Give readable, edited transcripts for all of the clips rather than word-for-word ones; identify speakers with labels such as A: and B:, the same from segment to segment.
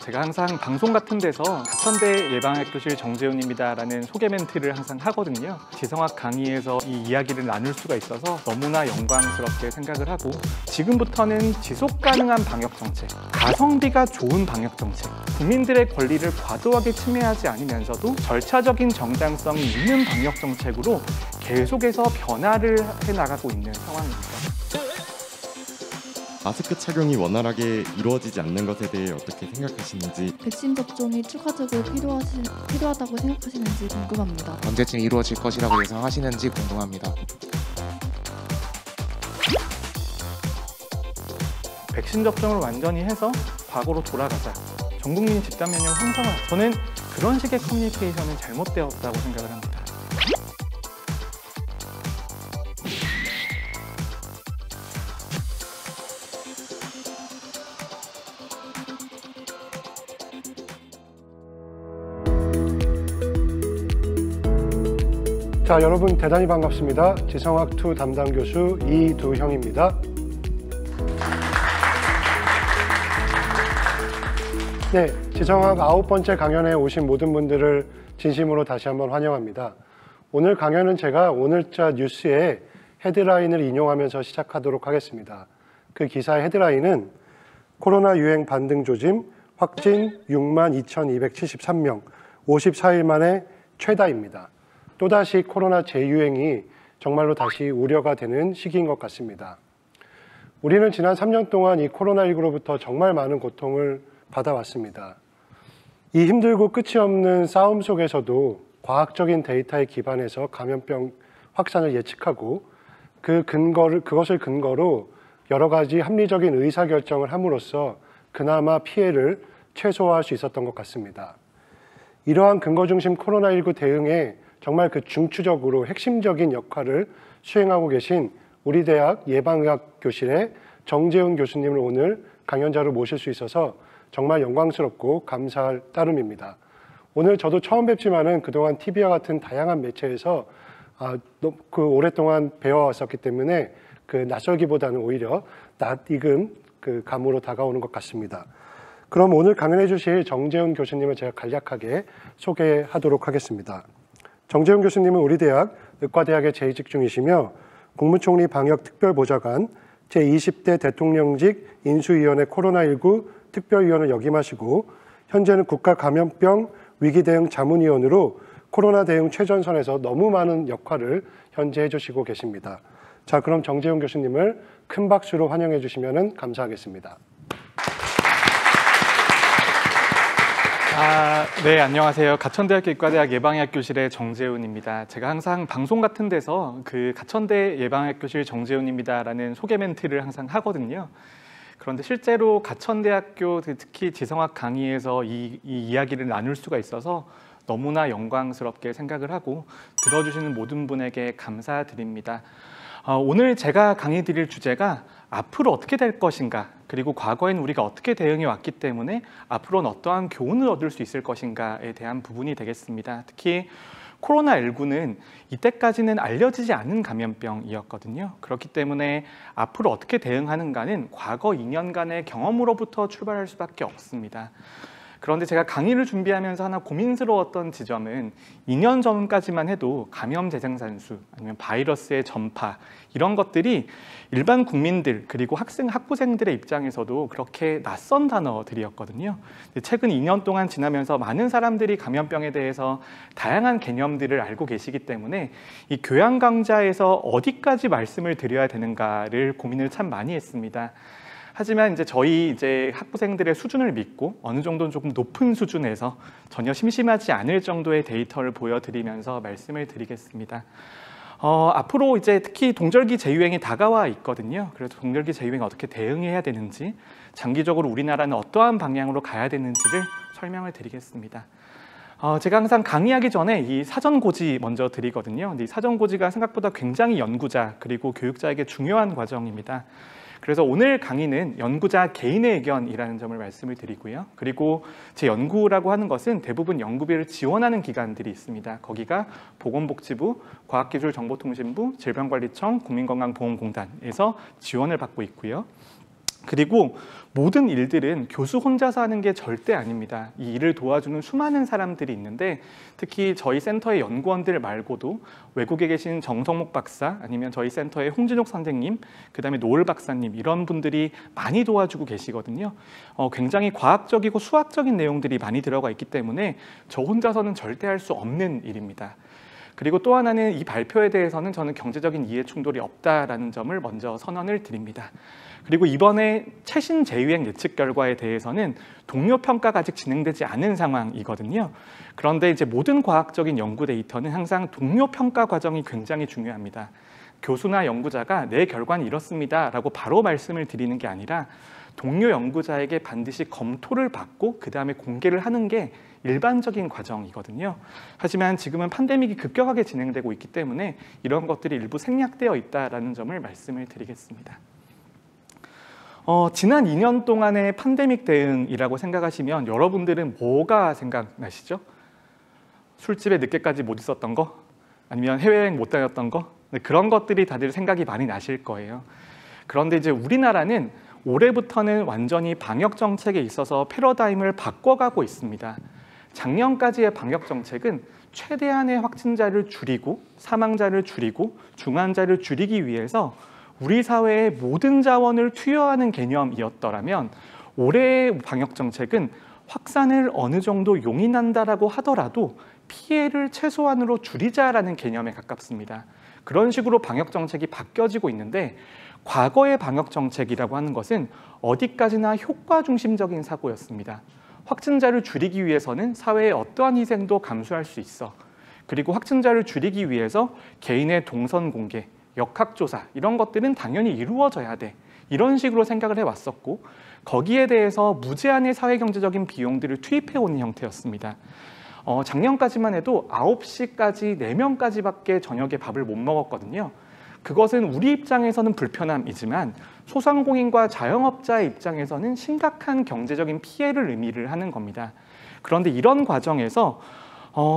A: 제가 항상 방송 같은 데서 가천대 예방학교실 정재훈입니다라는 소개 멘트를 항상 하거든요. 지성학 강의에서 이 이야기를 나눌 수가 있어서 너무나 영광스럽게 생각을 하고, 지금부터는 지속 가능한 방역 정책, 가성비가 좋은 방역 정책, 국민들의 권리를 과도하게 침해하지 않으면서도 절차적인 정당성이 있는 방역 정책으로 계속해서 변화를 해나가고 있는 상황입니다.
B: 마스크 착용이 원활하게 이루어지지 않는 것에 대해 어떻게 생각하시는지,
C: 백신 접종이 추가적으로 필요하다고 생각하시는지 궁금합니다.
D: 언제쯤 이루어질 것이라고 예상하시는지 궁금합니다.
A: 백신 접종을 완전히 해서 과거로 돌아가자, 전 국민 집단 면역 형성하자. 저는 그런 식의 커뮤니케이션은 잘못되었다고 생각을 합니다.
E: 자, 여러분 대단히 반갑습니다. 지성학2 담당 교수 이두형입니다. 네, 지성학 9번째 강연에 오신 모든 분들을 진심으로 다시 한번 환영합니다. 오늘 강연은 제가 오늘자 뉴스의 헤드라인을 인용하면서 시작하도록 하겠습니다. 그 기사의 헤드라인은 코로나 유행 반등 조짐, 확진 62,273명, 54일 만에 최다입니다. 또다시 코로나 재유행이 정말로 다시 우려가 되는 시기인 것 같습니다. 우리는 지난 3년 동안 이 코로나19로부터 정말 많은 고통을 받아왔습니다. 이 힘들고 끝이 없는 싸움 속에서도 과학적인 데이터에 기반해서 감염병 확산을 예측하고 그것을 근거로 여러 가지 합리적인 의사결정을 함으로써 그나마 피해를 최소화할 수 있었던 것 같습니다. 이러한 근거 중심 코로나19 대응에 정말 그 중추적으로 핵심적인 역할을 수행하고 계신 우리 대학 예방의학교실의 정재훈 교수님을 오늘 강연자로 모실 수 있어서 정말 영광스럽고 감사할 따름입니다. 오늘 저도 처음 뵙지만은 그동안 TV와 같은 다양한 매체에서 오랫동안 배워왔었기 때문에 그 낯설기보다는 오히려 낯익은 그 감으로 다가오는 것 같습니다. 그럼 오늘 강연해 주실 정재훈 교수님을 제가 간략하게 소개하도록 하겠습니다. 정재훈 교수님은 우리 대학 의과대학에 재직 중이시며 국무총리 방역특별보좌관, 제20대 대통령직 인수위원회 코로나19 특별위원을 역임하시고 현재는 국가감염병 위기대응 자문위원으로 코로나 대응 최전선에서 너무 많은 역할을 현재 해주시고 계십니다. 자, 그럼 정재훈 교수님을 큰 박수로 환영해 주시면 감사하겠습니다.
A: 네, 안녕하세요. 가천대학교 의과대학 예방의학교실의 정재훈입니다. 제가 항상 방송 같은 데서 그 가천대 예방의학교실 정재훈입니다라는 소개 멘트를 항상 하거든요. 그런데 실제로 가천대학교 특히 지성학 강의에서 이 이야기를 나눌 수가 있어서 너무나 영광스럽게 생각을 하고 들어주시는 모든 분에게 감사드립니다. 오늘 제가 강의 드릴 주제가 앞으로 어떻게 될 것인가, 그리고 과거엔 우리가 어떻게 대응해 왔기 때문에 앞으로는 어떠한 교훈을 얻을 수 있을 것인가에 대한 부분이 되겠습니다. 특히 코로나19는 이때까지는 알려지지 않은 감염병이었거든요. 그렇기 때문에 앞으로 어떻게 대응하는가는 과거 2년간의 경험으로부터 출발할 수밖에 없습니다. 그런데 제가 강의를 준비하면서 하나 고민스러웠던 지점은 2년 전까지만 해도 감염 재생산수 아니면 바이러스의 전파 이런 것들이 일반 국민들 그리고 학부생들의 입장에서도 그렇게 낯선 단어들이었거든요. 최근 2년 동안 지나면서 많은 사람들이 감염병에 대해서 다양한 개념들을 알고 계시기 때문에 이 교양 강좌에서 어디까지 말씀을 드려야 되는가를 고민을 참 많이 했습니다. 하지만 저희 학부생들의 수준을 믿고 어느 정도는 조금 높은 수준에서 전혀 심심하지 않을 정도의 데이터를 보여드리면서 말씀을 드리겠습니다. 앞으로 특히 동절기 재유행이 다가와 있거든요. 그래서 동절기 재유행 어떻게 대응해야 되는지, 장기적으로 우리나라는 어떠한 방향으로 가야 되는지를 설명을 드리겠습니다. 제가 항상 강의하기 전에 이 사전고지 먼저 드리거든요. 근데 이 사전고지가 생각보다 굉장히 연구자 그리고 교육자에게 중요한 과정입니다. 그래서 오늘 강의는 연구자 개인의 의견이라는 점을 말씀을 드리고요. 그리고 제 연구라고 하는 것은 대부분 연구비를 지원하는 기관들이 있습니다. 거기가 보건복지부, 과학기술정보통신부, 질병관리청, 국민건강보험공단에서 지원을 받고 있고요. 그리고 모든 일들은 교수 혼자서 하는 게 절대 아닙니다. 이 일을 도와주는 수많은 사람들이 있는데 특히 저희 센터의 연구원들 말고도 외국에 계신 정성목 박사 아니면 저희 센터의 홍진욱 선생님, 그다음에 노을 박사님 이런 분들이 많이 도와주고 계시거든요. 굉장히 과학적이고 수학적인 내용들이 많이 들어가 있기 때문에 저 혼자서는 절대 할 수 없는 일입니다. 그리고 또 하나는 이 발표에 대해서는 저는 경제적인 이해 충돌이 없다라는 점을 먼저 선언을 드립니다. 그리고 이번에 최신 재유행 예측 결과에 대해서는 동료 평가가 아직 진행되지 않은 상황이거든요. 그런데 이제 모든 과학적인 연구 데이터는 항상 동료 평가 과정이 굉장히 중요합니다. 교수나 연구자가 내 결과는 이렇습니다라고 바로 말씀을 드리는 게 아니라 동료 연구자에게 반드시 검토를 받고 그 다음에 공개를 하는 게 일반적인 과정이거든요. 하지만 지금은 팬데믹이 급격하게 진행되고 있기 때문에 이런 것들이 일부 생략되어 있다는 점을 말씀을 드리겠습니다. 지난 2년 동안의 팬데믹 대응이라고 생각하시면 여러분들은 뭐가 생각나시죠? 술집에 늦게까지 못 있었던 거? 아니면 해외여행 못 다녔던 거? 네, 그런 것들이 다들 생각이 많이 나실 거예요. 그런데 이제 우리나라는 올해부터는 완전히 방역 정책에 있어서 패러다임을 바꿔가고 있습니다. 작년까지의 방역 정책은 최대한의 확진자를 줄이고 사망자를 줄이고 중환자를 줄이기 위해서 우리 사회의 모든 자원을 투여하는 개념이었더라면 올해의 방역 정책은 확산을 어느 정도 용인한다라고 하더라도 피해를 최소한으로 줄이자라는 개념에 가깝습니다. 그런 식으로 방역 정책이 바뀌어지고 있는데 과거의 방역 정책이라고 하는 것은 어디까지나 효과 중심적인 사고였습니다. 확진자를 줄이기 위해서는 사회의 어떠한 희생도 감수할 수 있어. 그리고 확진자를 줄이기 위해서 개인의 동선 공개, 역학조사 이런 것들은 당연히 이루어져야 돼. 이런 식으로 생각을 해왔었고 거기에 대해서 무제한의 사회경제적인 비용들을 투입해오는 형태였습니다. 작년까지만 해도 9시까지 4명까지밖에 저녁에 밥을 못 먹었거든요. 그것은 우리 입장에서는 불편함이지만 소상공인과 자영업자의 입장에서는 심각한 경제적인 피해를 의미를 하는 겁니다. 그런데 이런 과정에서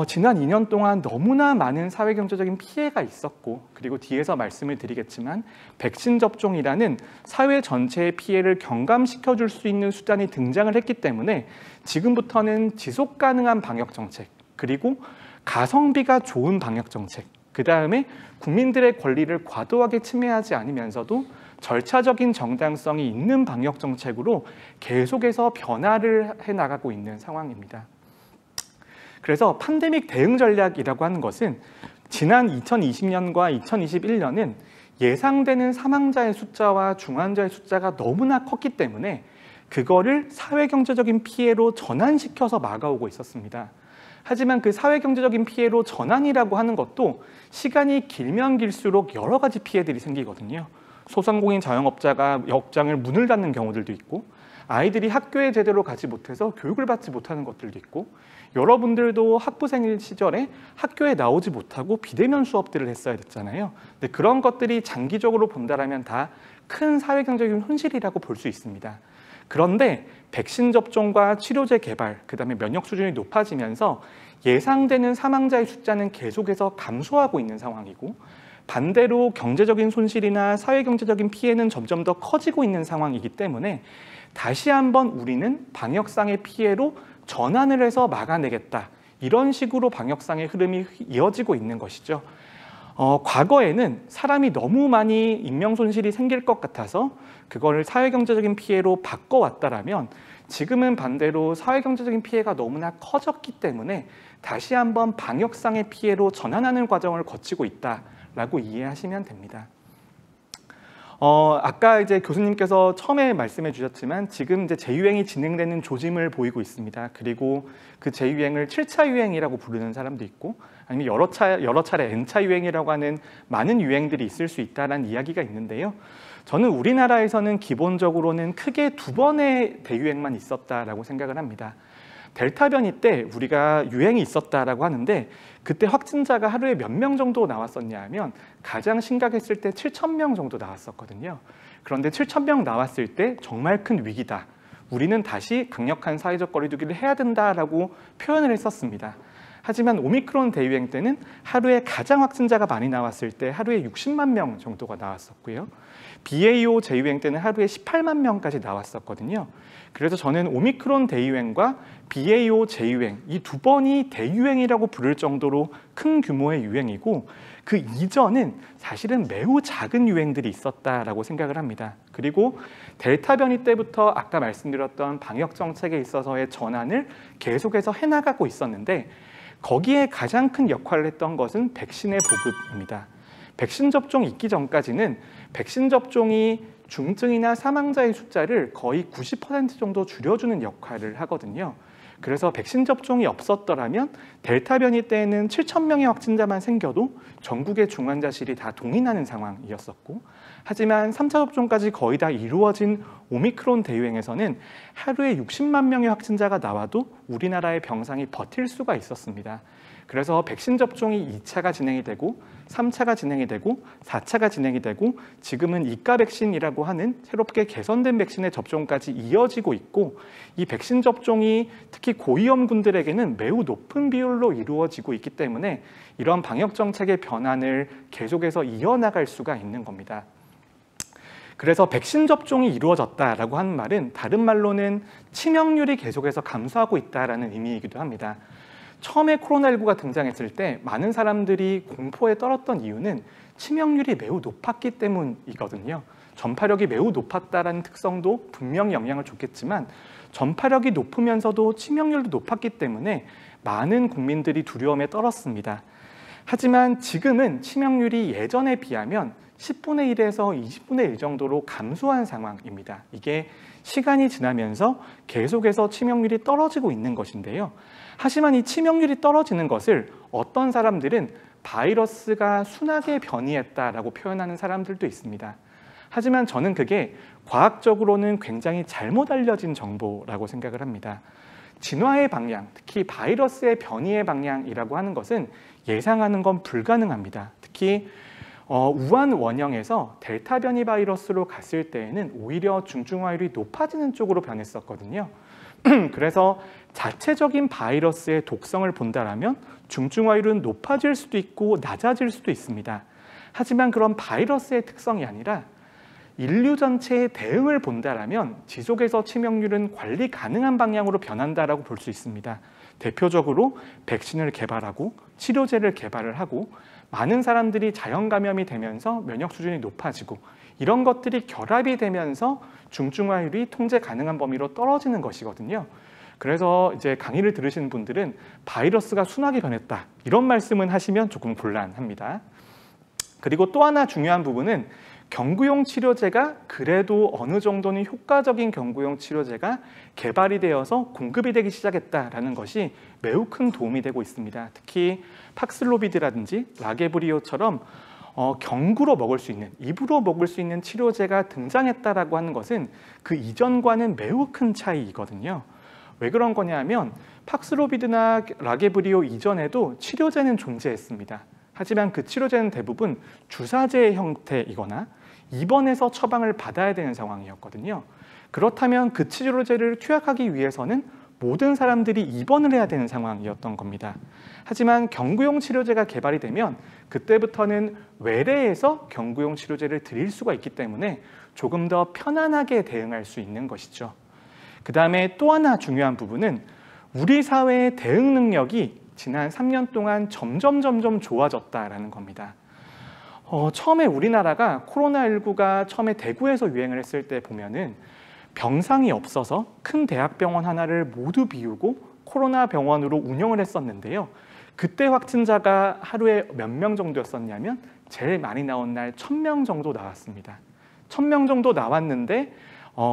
A: 지난 2년 동안 너무나 많은 사회경제적인 피해가 있었고 그리고 뒤에서 말씀을 드리겠지만 백신 접종이라는 사회 전체의 피해를 경감시켜줄 수 있는 수단이 등장을 했기 때문에 지금부터는 지속 가능한 방역 정책 그리고 가성비가 좋은 방역 정책 그 다음에 국민들의 권리를 과도하게 침해하지 않으면서도 절차적인 정당성이 있는 방역 정책으로 계속해서 변화를 해나가고 있는 상황입니다. 그래서 팬데믹 대응 전략이라고 하는 것은 지난 2020년과 2021년은 예상되는 사망자의 숫자와 중환자의 숫자가 너무나 컸기 때문에 그거를 사회경제적인 피해로 전환시켜서 막아오고 있었습니다. 하지만 그 사회경제적인 피해로 전환이라고 하는 것도 시간이 길면 길수록 여러 가지 피해들이 생기거든요. 소상공인 자영업자가 역장을 문을 닫는 경우들도 있고 아이들이 학교에 제대로 가지 못해서 교육을 받지 못하는 것들도 있고 여러분들도 학부생 시절에 학교에 나오지 못하고 비대면 수업들을 했어야 됐잖아요. 근데 그런 것들이 장기적으로 본다라면 다 큰 사회경제적인 손실이라고 볼 수 있습니다. 그런데 백신 접종과 치료제 개발, 그다음에 면역 수준이 높아지면서 예상되는 사망자의 숫자는 계속해서 감소하고 있는 상황이고 반대로 경제적인 손실이나 사회경제적인 피해는 점점 더 커지고 있는 상황이기 때문에 다시 한번 우리는 방역상의 피해로 전환을 해서 막아내겠다. 이런 식으로 방역상의 흐름이 이어지고 있는 것이죠. 과거에는 사람이 너무 많이 인명 손실이 생길 것 같아서 그걸 사회경제적인 피해로 바꿔왔다라면 지금은 반대로 사회경제적인 피해가 너무나 커졌기 때문에 다시 한번 방역상의 피해로 전환하는 과정을 거치고 있다라고 이해하시면 됩니다. 아까 이제 교수님께서 처음에 말씀해 주셨지만 지금 이제 재유행이 진행되는 조짐을 보이고 있습니다. 그리고 그 재유행을 7차 유행이라고 부르는 사람도 있고 아니면 여러 차례 N차 유행이라고 하는 많은 유행들이 있을 수 있다는 이야기가 있는데요. 저는 우리나라에서는 기본적으로는 크게 2번의 대유행만 있었다라고 생각을 합니다. 델타 변이 때 우리가 유행이 있었다라고 하는데 그때 확진자가 하루에 몇 명 정도 나왔었냐 하면 가장 심각했을 때 7,000명 정도 나왔었거든요. 그런데 7,000명 나왔을 때 정말 큰 위기다. 우리는 다시 강력한 사회적 거리두기를 해야 된다라고 표현을 했었습니다. 하지만 오미크론 대유행 때는 하루에 가장 확진자가 많이 나왔을 때 하루에 60만 명 정도가 나왔었고요. BA.5 재유행 때는 하루에 18만 명까지 나왔었거든요. 그래서 저는 오미크론 대유행과 BA.5 재유행 이 두 번이 대유행이라고 부를 정도로 큰 규모의 유행이고 그 이전은 사실은 매우 작은 유행들이 있었다라고 생각을 합니다. 그리고 델타 변이 때부터 아까 말씀드렸던 방역 정책에 있어서의 전환을 계속해서 해나가고 있었는데 거기에 가장 큰 역할을 했던 것은 백신의 보급입니다. 백신 접종이 있기 전까지는 백신 접종이 중증이나 사망자의 숫자를 거의 90% 정도 줄여주는 역할을 하거든요. 그래서 백신 접종이 없었더라면 델타 변이 때에는 7,000명의 확진자만 생겨도 전국의 중환자실이 다 동인하는 상황이었었고 하지만 3차 접종까지 거의 다 이루어진 오미크론 대유행에서는 하루에 60만 명의 확진자가 나와도 우리나라의 병상이 버틸 수가 있었습니다. 그래서 백신 접종이 2차가 진행이 되고 3차가 진행이 되고 4차가 진행이 되고 지금은 이가 백신이라고 하는 새롭게 개선된 백신의 접종까지 이어지고 있고 이 백신 접종이 특히 고위험군들에게는 매우 높은 비율로 이루어지고 있기 때문에 이런 방역 정책의 변환을 계속해서 이어나갈 수가 있는 겁니다. 그래서 백신 접종이 이루어졌다라고 하는 말은 다른 말로는 치명률이 계속해서 감소하고 있다라는 의미이기도 합니다. 처음에 코로나19가 등장했을 때 많은 사람들이 공포에 떨었던 이유는 치명률이 매우 높았기 때문이거든요. 전파력이 매우 높았다라는 특성도 분명히 영향을 줬겠지만 전파력이 높으면서도 치명률도 높았기 때문에 많은 국민들이 두려움에 떨었습니다. 하지만 지금은 치명률이 예전에 비하면 10분의 1에서 20분의 1 정도로 감소한 상황입니다. 이게 시간이 지나면서 계속해서 치명률이 떨어지고 있는 것인데요. 하지만 이 치명률이 떨어지는 것을 어떤 사람들은 바이러스가 순하게 변이했다라고 표현하는 사람들도 있습니다. 하지만 저는 그게 과학적으로는 굉장히 잘못 알려진 정보라고 생각을 합니다. 진화의 방향, 특히 바이러스의 변이의 방향이라고 하는 것은 예상하는 건 불가능합니다. 특히 우한 원형에서 델타 변이 바이러스로 갔을 때에는 오히려 중증화율이 높아지는 쪽으로 변했었거든요. 그래서 자체적인 바이러스의 독성을 본다라면 중증화율은 높아질 수도 있고 낮아질 수도 있습니다. 하지만 그런 바이러스의 특성이 아니라 인류 전체의 대응을 본다라면 지속해서 치명률은 관리 가능한 방향으로 변한다라고 볼 수 있습니다. 대표적으로 백신을 개발하고 치료제를 개발을 하고 많은 사람들이 자연 감염이 되면서 면역 수준이 높아지고 이런 것들이 결합이 되면서 중증화율이 통제 가능한 범위로 떨어지는 것이거든요. 그래서 이제 강의를 들으시는 분들은 바이러스가 순하게 변했다 이런 말씀은 하시면 조금 곤란합니다. 그리고 또 하나 중요한 부분은 경구용 치료제가 그래도 어느 정도는 효과적인 경구용 치료제가 개발이 되어서 공급이 되기 시작했다라는 것이 매우 큰 도움이 되고 있습니다. 특히 팍슬로비드라든지 라게브리오처럼 경구로 먹을 수 있는, 입으로 먹을 수 있는 치료제가 등장했다라고 하는 것은 그 이전과는 매우 큰 차이이거든요. 왜 그런 거냐면 팍슬로비드나 라게브리오 이전에도 치료제는 존재했습니다. 하지만 그 치료제는 대부분 주사제의 형태이거나 입원해서 처방을 받아야 되는 상황이었거든요. 그렇다면 그 치료제를 투약하기 위해서는 모든 사람들이 입원을 해야 되는 상황이었던 겁니다. 하지만 경구용 치료제가 개발이 되면 그때부터는 외래에서 경구용 치료제를 드릴 수가 있기 때문에 조금 더 편안하게 대응할 수 있는 것이죠. 그 다음에 또 하나 중요한 부분은 우리 사회의 대응 능력이 지난 3년 동안 점점 좋아졌다라는 겁니다. 처음에 우리나라가 코로나19가 처음에 대구에서 유행을 했을 때 보면은 병상이 없어서 큰 대학병원 하나를 모두 비우고 코로나 병원으로 운영을 했었는데요. 그때 확진자가 하루에 몇 명 정도였었냐면 제일 많이 나온 날 1,000명 정도 나왔습니다. 1,000명 정도 나왔는데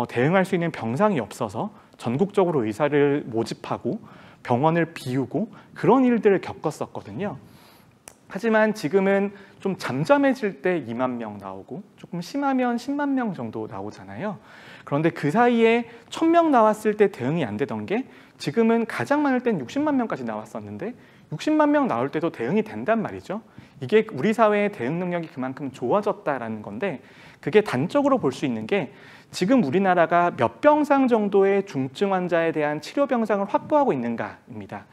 A: 대응할 수 있는 병상이 없어서 전국적으로 의사를 모집하고 병원을 비우고 그런 일들을 겪었었거든요. 하지만 지금은 좀 잠잠해질 때 2만 명 나오고 조금 심하면 10만 명 정도 나오잖아요. 그런데 그 사이에 1,000명 나왔을 때 대응이 안 되던 게 지금은 가장 많을 땐 60만 명까지 나왔었는데 60만 명 나올 때도 대응이 된단 말이죠. 이게 우리 사회의 대응 능력이 그만큼 좋아졌다라는 건데 그게 단적으로 볼 수 있는 게 지금 우리나라가 몇 병상 정도의 중증 환자에 대한 치료 병상을 확보하고 있는가입니다.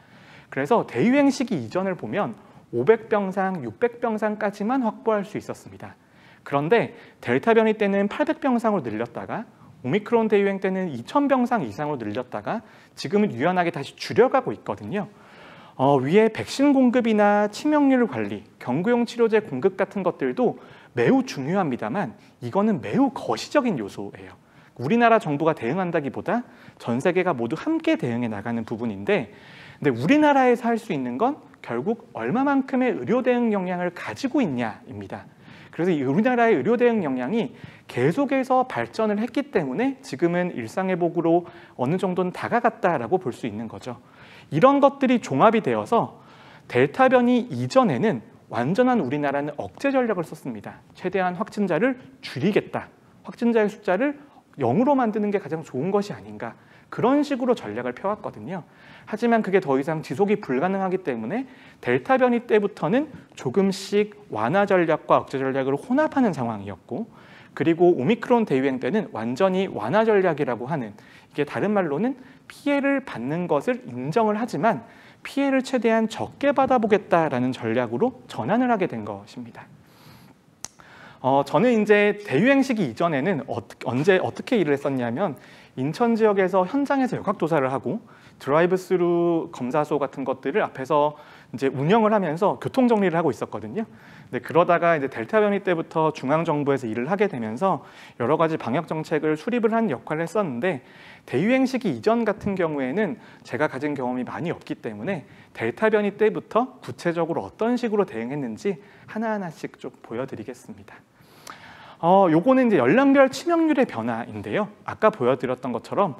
A: 그래서 대유행 시기 이전을 보면 500병상, 600병상까지만 확보할 수 있었습니다. 그런데 델타 변이 때는 800병상으로 늘렸다가 오미크론 대유행 때는 2000병상 이상으로 늘렸다가 지금은 유연하게 다시 줄여가고 있거든요. 위에 백신 공급이나 치명률 관리, 경구용 치료제 공급 같은 것들도 매우 중요합니다만 이거는 매우 거시적인 요소예요. 우리나라 정부가 대응한다기보다 전 세계가 모두 함께 대응해 나가는 부분인데, 근데 우리나라에서 할 수 있는 건 결국 얼마만큼의 의료 대응 역량을 가지고 있냐입니다. 그래서 이 우리나라의 의료 대응 역량이 계속해서 발전을 했기 때문에 지금은 일상회복으로 어느 정도는 다가갔다라고 볼 수 있는 거죠. 이런 것들이 종합이 되어서 델타 변이 이전에는 완전한 우리나라는 억제 전략을 썼습니다. 최대한 확진자를 줄이겠다. 확진자의 숫자를 0으로 만드는 게 가장 좋은 것이 아닌가. 그런 식으로 전략을 펴왔거든요. 하지만 그게 더 이상 지속이 불가능하기 때문에 델타 변이 때부터는 조금씩 완화 전략과 억제 전략을 혼합하는 상황이었고, 그리고 오미크론 대유행 때는 완전히 완화 전략이라고 하는, 이게 다른 말로는 피해를 받는 것을 인정을 하지만 피해를 최대한 적게 받아보겠다라는 전략으로 전환을 하게 된 것입니다. 저는 이제 대유행 시기 이전에는 언제 어떻게 일을 했었냐면 인천 지역에서 현장에서 역학조사를 하고 드라이브 스루 검사소 같은 것들을 앞에서 이제 운영을 하면서 교통 정리를 하고 있었거든요. 근데 그러다가 이제 델타 변이 때부터 중앙 정부에서 일을 하게 되면서 여러 가지 방역 정책을 수립을 한 역할을 했었는데, 대유행 시기 이전 같은 경우에는 제가 가진 경험이 많이 없기 때문에 델타 변이 때부터 구체적으로 어떤 식으로 대응했는지 하나하나씩 좀 보여드리겠습니다. 요거는 이제 연령별 치명률의 변화인데요. 아까 보여드렸던 것처럼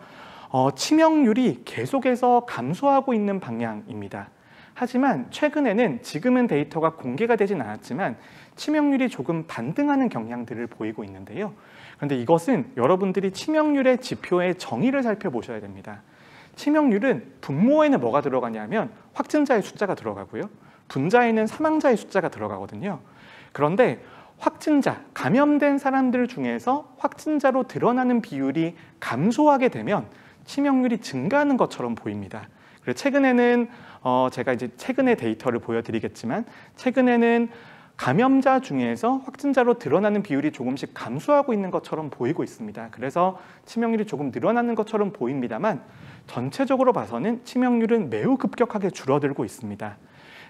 A: 치명률이 계속해서 감소하고 있는 방향입니다. 하지만 최근에는 지금은 데이터가 공개가 되진 않았지만 치명률이 조금 반등하는 경향들을 보이고 있는데요. 그런데 이것은 여러분들이 치명률의 지표의 정의를 살펴보셔야 됩니다. 치명률은 분모에는 뭐가 들어가냐면 확진자의 숫자가 들어가고요. 분자에는 사망자의 숫자가 들어가거든요. 그런데 확진자, 감염된 사람들 중에서 확진자로 드러나는 비율이 감소하게 되면 치명률이 증가하는 것처럼 보입니다. 그래서 최근에는 제가 이제 최근의 데이터를 보여드리겠지만 최근에는 감염자 중에서 확진자로 드러나는 비율이 조금씩 감소하고 있는 것처럼 보이고 있습니다. 그래서 치명률이 조금 늘어나는 것처럼 보입니다만 전체적으로 봐서는 치명률은 매우 급격하게 줄어들고 있습니다.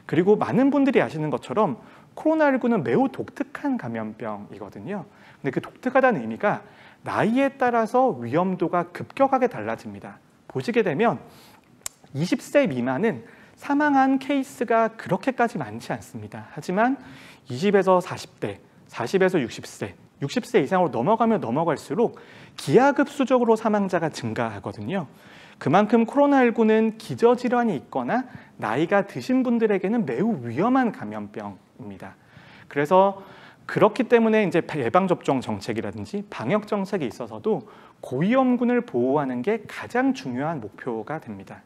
A: 그리고 많은 분들이 아시는 것처럼 코로나19는 매우 독특한 감염병이거든요. 근데 그 독특하다는 의미가 나이에 따라서 위험도가 급격하게 달라집니다. 보시게 되면 20세 미만은 사망한 케이스가 그렇게까지 많지 않습니다. 하지만 20에서 40대, 40에서 60세, 60세 이상으로 넘어가면 넘어갈수록 기하급수적으로 사망자가 증가하거든요. 그만큼 코로나19는 기저질환이 있거나 나이가 드신 분들에게는 매우 위험한 감염병입니다. 그래서 그렇기 때문에 이제 예방접종 정책이라든지 방역 정책에 있어서도 고위험군을 보호하는 게 가장 중요한 목표가 됩니다.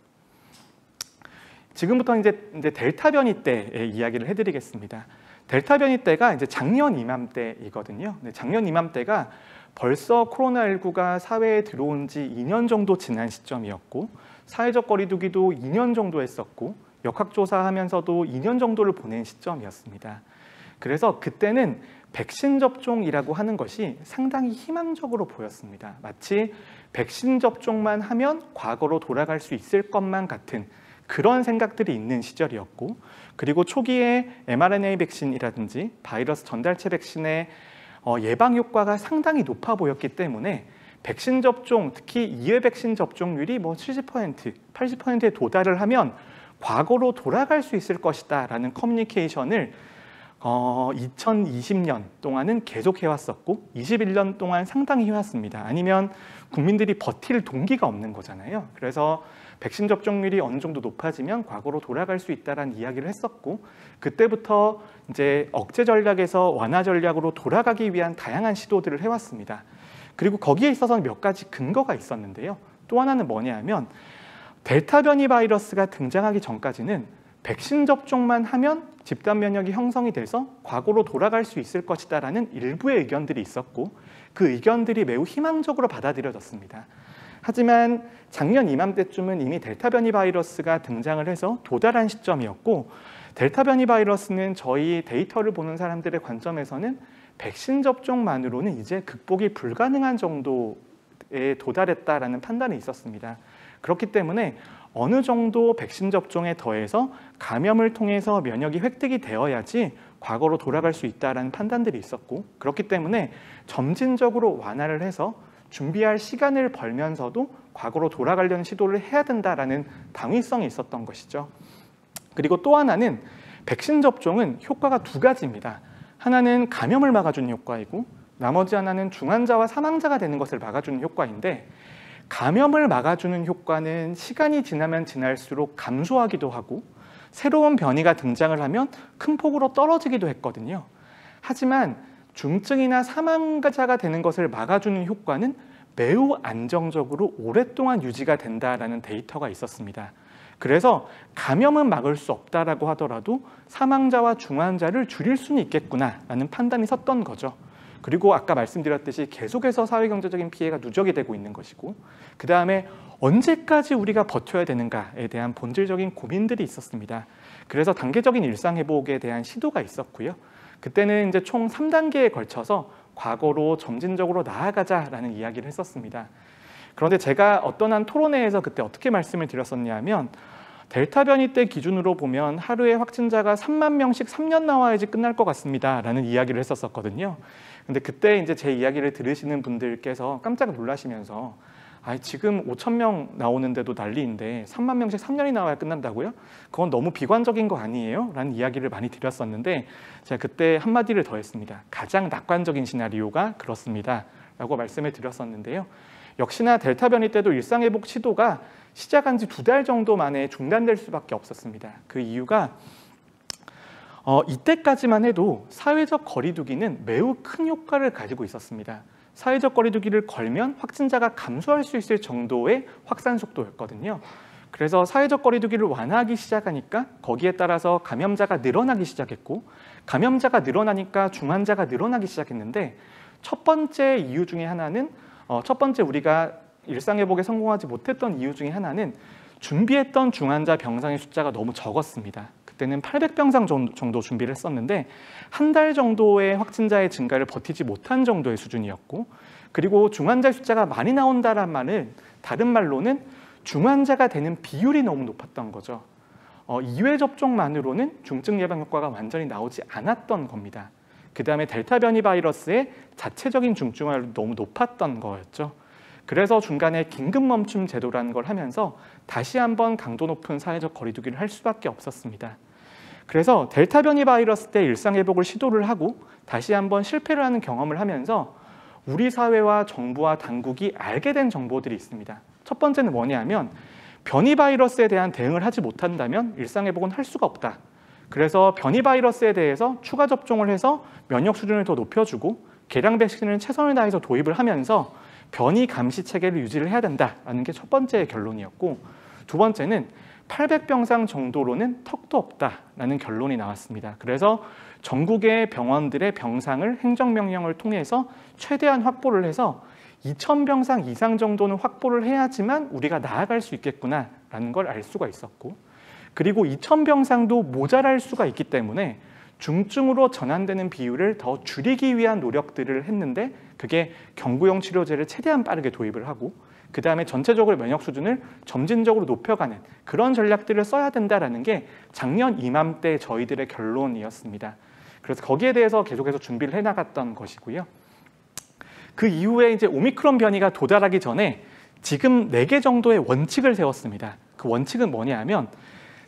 A: 지금부터 이제 델타 변이 때의 이야기를 해드리겠습니다. 델타 변이 때가 이제 작년 이맘때이거든요. 작년 이맘때가 벌써 코로나19가 사회에 들어온 지 2년 정도 지난 시점이었고, 사회적 거리두기도 2년 정도 했었고, 역학조사하면서도 2년 정도를 보낸 시점이었습니다. 그래서 그때는 백신 접종이라고 하는 것이 상당히 희망적으로 보였습니다. 마치 백신 접종만 하면 과거로 돌아갈 수 있을 것만 같은 그런 생각들이 있는 시절이었고, 그리고 초기에 mRNA 백신이라든지 바이러스 전달체 백신의 예방 효과가 상당히 높아 보였기 때문에 백신 접종, 특히 2회 백신 접종률이 70%, 80%에 도달을 하면 과거로 돌아갈 수 있을 것이다 라는 커뮤니케이션을 2020년 동안은 계속 해왔었고 21년 동안 상당히 해왔습니다. 아니면 국민들이 버틸 동기가 없는 거잖아요. 그래서 백신 접종률이 어느 정도 높아지면 과거로 돌아갈 수 있다라는 이야기를 했었고, 그때부터 이제 억제 전략에서 완화 전략으로 돌아가기 위한 다양한 시도들을 해왔습니다. 그리고 거기에 있어서는 몇 가지 근거가 있었는데요. 또 하나는 뭐냐 하면 델타 변이 바이러스가 등장하기 전까지는 백신 접종만 하면 집단 면역이 형성이 돼서 과거로 돌아갈 수 있을 것이다라는 일부의 의견들이 있었고, 그 의견들이 매우 희망적으로 받아들여졌습니다. 하지만 작년 이맘때쯤은 이미 델타 변이 바이러스가 등장을 해서 도달한 시점이었고, 델타 변이 바이러스는 저희 데이터를 보는 사람들의 관점에서는 백신 접종만으로는 이제 극복이 불가능한 정도에 도달했다라는 판단이 있었습니다. 그렇기 때문에 어느 정도 백신 접종에 더해서 감염을 통해서 면역이 획득이 되어야지 과거로 돌아갈 수 있다라는 판단들이 있었고, 그렇기 때문에 점진적으로 완화를 해서 준비할 시간을 벌면서도 과거로 돌아가려는 시도를 해야 된다라는 당위성이 있었던 것이죠. 그리고 또 하나는 백신 접종은 효과가 두 가지입니다. 하나는 감염을 막아주는 효과이고, 나머지 하나는 중환자와 사망자가 되는 것을 막아주는 효과인데, 감염을 막아주는 효과는 시간이 지나면 지날수록 감소하기도 하고 새로운 변이가 등장을 하면 큰 폭으로 떨어지기도 했거든요. 하지만 중증이나 사망자가 되는 것을 막아주는 효과는 매우 안정적으로 오랫동안 유지가 된다라는 데이터가 있었습니다. 그래서 감염은 막을 수 없다라고 하더라도 사망자와 중환자를 줄일 수는 있겠구나라는 판단이 섰던 거죠. 그리고 아까 말씀드렸듯이 계속해서 사회경제적인 피해가 누적이 되고 있는 것이고, 그 다음에 언제까지 우리가 버텨야 되는가에 대한 본질적인 고민들이 있었습니다. 그래서 단계적인 일상회복에 대한 시도가 있었고요. 그때는 이제 총 3단계에 걸쳐서 과거로 점진적으로 나아가자라는 이야기를 했었습니다. 그런데 제가 어떤 한 토론회에서 그때 어떻게 말씀을 드렸었냐면, 델타 변이 때 기준으로 보면 하루에 확진자가 3만 명씩 3년 나와야지 끝날 것 같습니다 라는 이야기를 했었거든요. 근데 그때 이제 제 이야기를 들으시는 분들께서 깜짝 놀라시면서, 지금 5천 명 나오는데도 난리인데 3만 명씩 3년이 나와야 끝난다고요? 그건 너무 비관적인 거 아니에요? 라는 이야기를 많이 드렸었는데, 제가 그때 한마디를 더 했습니다. 가장 낙관적인 시나리오가 그렇습니다 라고 말씀을 드렸었는데요. 역시나 델타 변이 때도 일상회복 시도가 시작한 지 2달 정도 만에 중단될 수밖에 없었습니다. 그 이유가 이때까지만 해도 사회적 거리두기는 매우 큰 효과를 가지고 있었습니다. 사회적 거리두기를 걸면 확진자가 감소할 수 있을 정도의 확산 속도였거든요. 그래서 사회적 거리두기를 완화하기 시작하니까 거기에 따라서 감염자가 늘어나기 시작했고, 감염자가 늘어나니까 중환자가 늘어나기 시작했는데, 첫 번째 이유 중에 하나는 첫 번째 우리가 일상회복에 성공하지 못했던 이유 중에 하나는 준비했던 중환자 병상의 숫자가 너무 적었습니다. 그때는 800병상 정도 준비를 했었는데 한 달 정도의 확진자의 증가를 버티지 못한 정도의 수준이었고, 그리고 중환자 숫자가 많이 나온다란 말은 다른 말로는 중환자가 되는 비율이 너무 높았던 거죠. 2회 접종만으로는 중증 예방 효과가 완전히 나오지 않았던 겁니다. 그 다음에 델타 변이 바이러스의 자체적인 중증화율이 너무 높았던 거였죠. 그래서 중간에 긴급 멈춤 제도라는 걸 하면서 다시 한번 강도 높은 사회적 거리두기를 할 수밖에 없었습니다. 그래서 델타 변이 바이러스 때 일상회복을 시도를 하고 다시 한번 실패를 하는 경험을 하면서 우리 사회와 정부와 당국이 알게 된 정보들이 있습니다. 첫 번째는 뭐냐면, 변이 바이러스에 대한 대응을 하지 못한다면 일상회복은 할 수가 없다. 그래서 변이 바이러스에 대해서 추가 접종을 해서 면역 수준을 더 높여주고 개량 백신을 최선을 다해서 도입을 하면서 변이 감시 체계를 유지를 해야 된다라는 게 첫 번째 결론이었고, 두 번째는 800병상 정도로는 턱도 없다라는 결론이 나왔습니다. 그래서 전국의 병원들의 병상을 행정명령을 통해서 최대한 확보를 해서 2000병상 이상 정도는 확보를 해야지만 우리가 나아갈 수 있겠구나라는 걸 알 수가 있었고, 그리고 2000병상도 모자랄 수가 있기 때문에 중증으로 전환되는 비율을 더 줄이기 위한 노력들을 했는데, 그게 경구용 치료제를 최대한 빠르게 도입을 하고 그 다음에 전체적으로 면역 수준을 점진적으로 높여가는 그런 전략들을 써야 된다라는 게 작년 이맘때 저희들의 결론이었습니다. 그래서 거기에 대해서 계속해서 준비를 해나갔던 것이고요. 그 이후에 이제 오미크론 변이가 도달하기 전에 지금 4개 정도의 원칙을 세웠습니다. 그 원칙은 뭐냐면,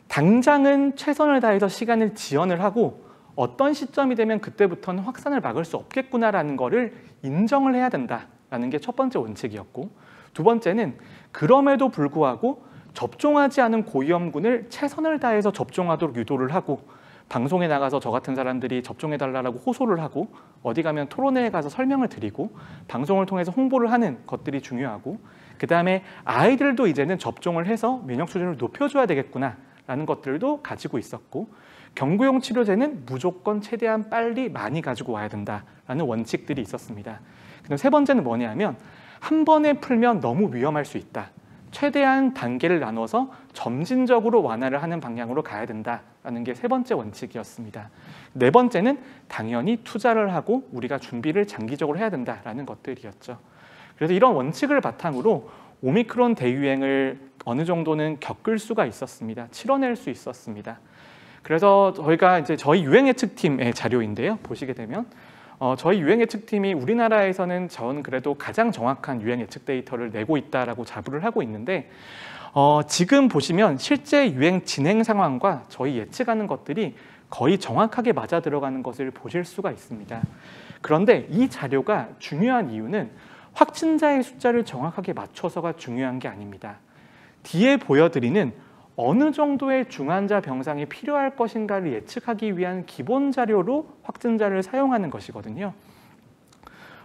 A: 당장은 최선을 다해서 시간을 지연을 하고 어떤 시점이 되면 그때부터는 확산을 막을 수 없겠구나라는 거를 인정을 해야 된다라는 게 첫 번째 원칙이었고, 두 번째는 그럼에도 불구하고 접종하지 않은 고위험군을 최선을 다해서 접종하도록 유도를 하고, 방송에 나가서 저 같은 사람들이 접종해달라고 호소를 하고 어디 가면 토론회에 가서 설명을 드리고 방송을 통해서 홍보를 하는 것들이 중요하고, 그 다음에 아이들도 이제는 접종을 해서 면역 수준을 높여줘야 되겠구나라는 것들도 가지고 있었고, 경구용 치료제는 무조건 최대한 빨리 많이 가지고 와야 된다라는 원칙들이 있었습니다. 그다음 세 번째는 뭐냐면, 한 번에 풀면 너무 위험할 수 있다. 최대한 단계를 나눠서 점진적으로 완화를 하는 방향으로 가야 된다라는 게 세 번째 원칙이었습니다. 네 번째는 당연히 투자를 하고 우리가 준비를 장기적으로 해야 된다라는 것들이었죠. 그래서 이런 원칙을 바탕으로 오미크론 대유행을 어느 정도는 겪을 수가 있었습니다. 치러낼 수 있었습니다. 그래서 저희가 이제 저희 유행 예측팀의 자료인데요. 보시게 되면 저희 유행 예측팀이 우리나라에서는 전 그래도 가장 정확한 유행 예측 데이터를 내고 있다라고 자부를 하고 있는데 지금 보시면 실제 유행 진행 상황과 저희 예측하는 것들이 거의 정확하게 맞아 들어가는 것을 보실 수가 있습니다. 그런데 이 자료가 중요한 이유는 확진자의 숫자를 정확하게 맞춰서가 중요한 게 아닙니다. 뒤에 보여드리는 어느 정도의 중환자 병상이 필요할 것인가를 예측하기 위한 기본 자료로 확진자를 사용하는 것이거든요.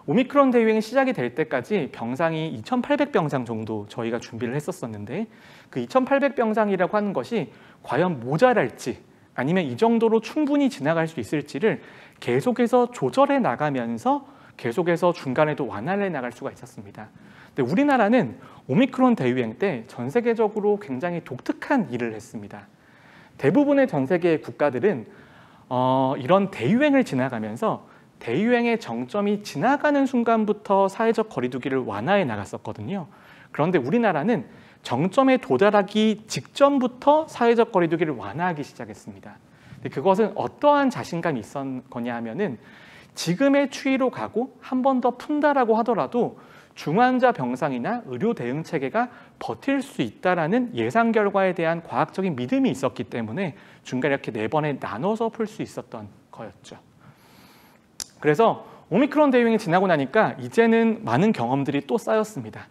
A: 오미크론 대유행이 시작이 될 때까지 병상이 2,800병상 정도 저희가 준비를 했었었는데 그 2,800병상이라고 하는 것이 과연 모자랄지 아니면 이 정도로 충분히 지나갈 수 있을지를 계속해서 조절해 나가면서 계속해서 중간에도 완화를 해 나갈 수가 있었습니다. 근데 우리나라는 오미크론 대유행 때 전 세계적으로 굉장히 독특한 일을 했습니다. 대부분의 전 세계의 국가들은 이런 대유행을 지나가면서 대유행의 정점이 지나가는 순간부터 사회적 거리두기를 완화해 나갔었거든요. 그런데 우리나라는 정점에 도달하기 직전부터 사회적 거리두기를 완화하기 시작했습니다. 근데 그것은 어떠한 자신감이 있었거냐 하면은 지금의 추이로 가고 한 번 더 푼다라고 하더라도 중환자 병상이나 의료 대응 체계가 버틸 수 있다라는 예상 결과에 대한 과학적인 믿음이 있었기 때문에 중간에 이렇게 4번에 나눠서 풀 수 있었던 거였죠. 그래서 오미크론 대유행이 지나고 나니까 이제는 많은 경험들이 또 쌓였습니다.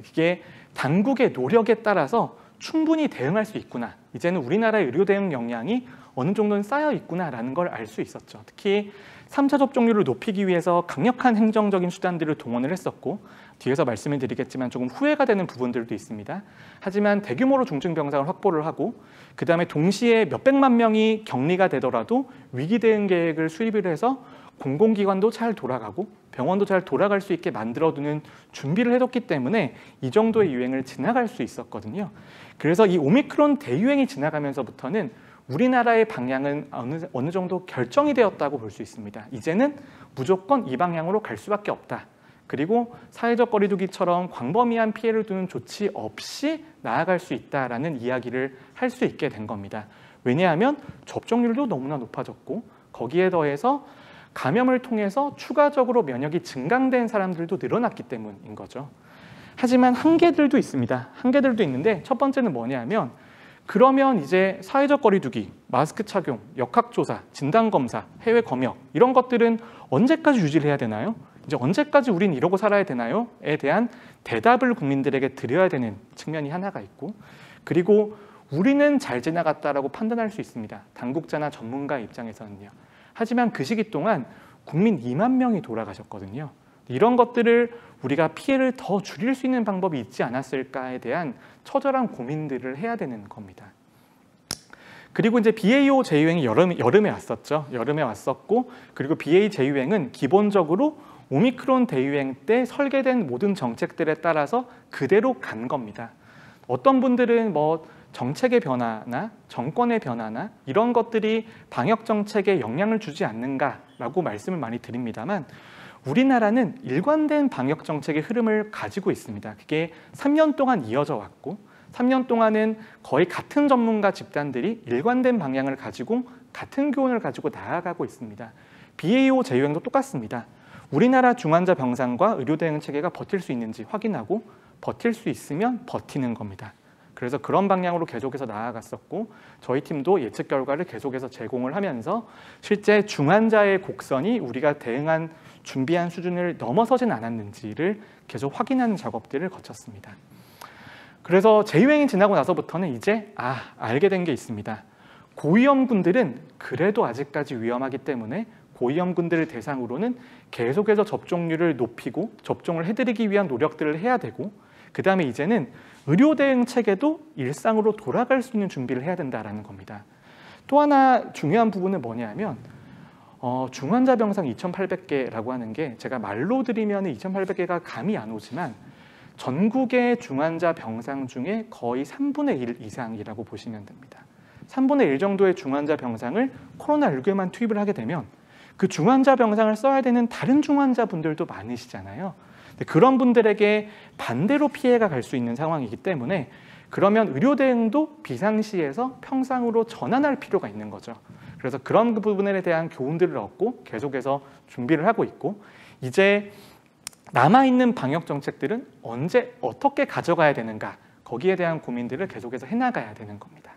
A: 이게 당국의 노력에 따라서 충분히 대응할 수 있구나. 이제는 우리나라의 의료 대응 역량이 어느 정도는 쌓여 있구나라는 걸 알 수 있었죠. 특히 3차 접종률을 높이기 위해서 강력한 행정적인 수단들을 동원을 했었고 뒤에서 말씀을 드리겠지만 조금 후회가 되는 부분들도 있습니다. 하지만 대규모로 중증병상을 확보를 하고 그다음에 동시에 몇백만 명이 격리가 되더라도 위기 대응 계획을 수립을 해서 공공기관도 잘 돌아가고 병원도 잘 돌아갈 수 있게 만들어두는 준비를 해뒀기 때문에 이 정도의 유행을 지나갈 수 있었거든요. 그래서 이 오미크론 대유행이 지나가면서부터는 우리나라의 방향은 어느 정도 결정이 되었다고 볼 수 있습니다. 이제는 무조건 이 방향으로 갈 수밖에 없다. 그리고 사회적 거리두기처럼 광범위한 피해를 두는 조치 없이 나아갈 수 있다라는 이야기를 할 수 있게 된 겁니다. 왜냐하면 접종률도 너무나 높아졌고 거기에 더해서 감염을 통해서 추가적으로 면역이 증강된 사람들도 늘어났기 때문인 거죠. 하지만 한계들도 있습니다. 한계들도 있는데 첫 번째는 뭐냐면 그러면 이제 사회적 거리두기, 마스크 착용, 역학조사, 진단검사, 해외 검역 이런 것들은 언제까지 유지를 해야 되나요? 이제 언제까지 우린 이러고 살아야 되나요? 에 대한 대답을 국민들에게 드려야 되는 측면이 하나가 있고 그리고 우리는 잘 지나갔다라고 판단할 수 있습니다. 당국자나 전문가 입장에서는요. 하지만 그 시기 동안 국민 2만 명이 돌아가셨거든요. 이런 것들을 우리가 피해를 더 줄일 수 있는 방법이 있지 않았을까에 대한 처절한 고민들을 해야 되는 겁니다. 그리고 이제 BA.5 재유행이 여름에 왔었죠. 여름에 왔었고 그리고 BA 재유행은 기본적으로 오미크론 대유행 때 설계된 모든 정책들에 따라서 그대로 간 겁니다. 어떤 분들은 뭐 정책의 변화나 정권의 변화나 이런 것들이 방역 정책에 영향을 주지 않는가라고 말씀을 많이 드립니다만 우리나라는 일관된 방역 정책의 흐름을 가지고 있습니다. 그게 3년 동안 이어져 왔고 3년 동안은 거의 같은 전문가 집단들이 일관된 방향을 가지고 같은 교훈을 가지고 나아가고 있습니다. BA.5 재유행도 똑같습니다. 우리나라 중환자 병상과 의료 대응 체계가 버틸 수 있는지 확인하고 버틸 수 있으면 버티는 겁니다. 그래서 그런 방향으로 계속해서 나아갔었고 저희 팀도 예측 결과를 계속해서 제공을 하면서 실제 중환자의 곡선이 우리가 대응한 준비한 수준을 넘어서진 않았는지를 계속 확인하는 작업들을 거쳤습니다. 그래서 재유행이 지나고 나서부터는 이제 알게 된 게 있습니다. 고위험군들은 그래도 아직까지 위험하기 때문에 고위험군들을 대상으로는 계속해서 접종률을 높이고 접종을 해드리기 위한 노력들을 해야 되고 그 다음에 이제는 의료 대응 체계도 일상으로 돌아갈 수 있는 준비를 해야 된다는 겁니다. 또 하나 중요한 부분은 뭐냐면 중환자 병상 2,800개라고 하는 게 제가 말로 드리면 2,800개가 감이 안 오지만 전국의 중환자 병상 중에 거의 3분의 1 이상이라고 보시면 됩니다. 3분의 1 정도의 중환자 병상을 코로나19에만 투입을 하게 되면 그 중환자 병상을 써야 되는 다른 중환자분들도 많으시잖아요. 그런 분들에게 반대로 피해가 갈 수 있는 상황이기 때문에 그러면 의료 대응도 비상시에서 평상으로 전환할 필요가 있는 거죠. 그래서 그런 부분에 대한 교훈들을 얻고 계속해서 준비를 하고 있고 이제 남아있는 방역 정책들은 언제 어떻게 가져가야 되는가 거기에 대한 고민들을 계속해서 해나가야 되는 겁니다.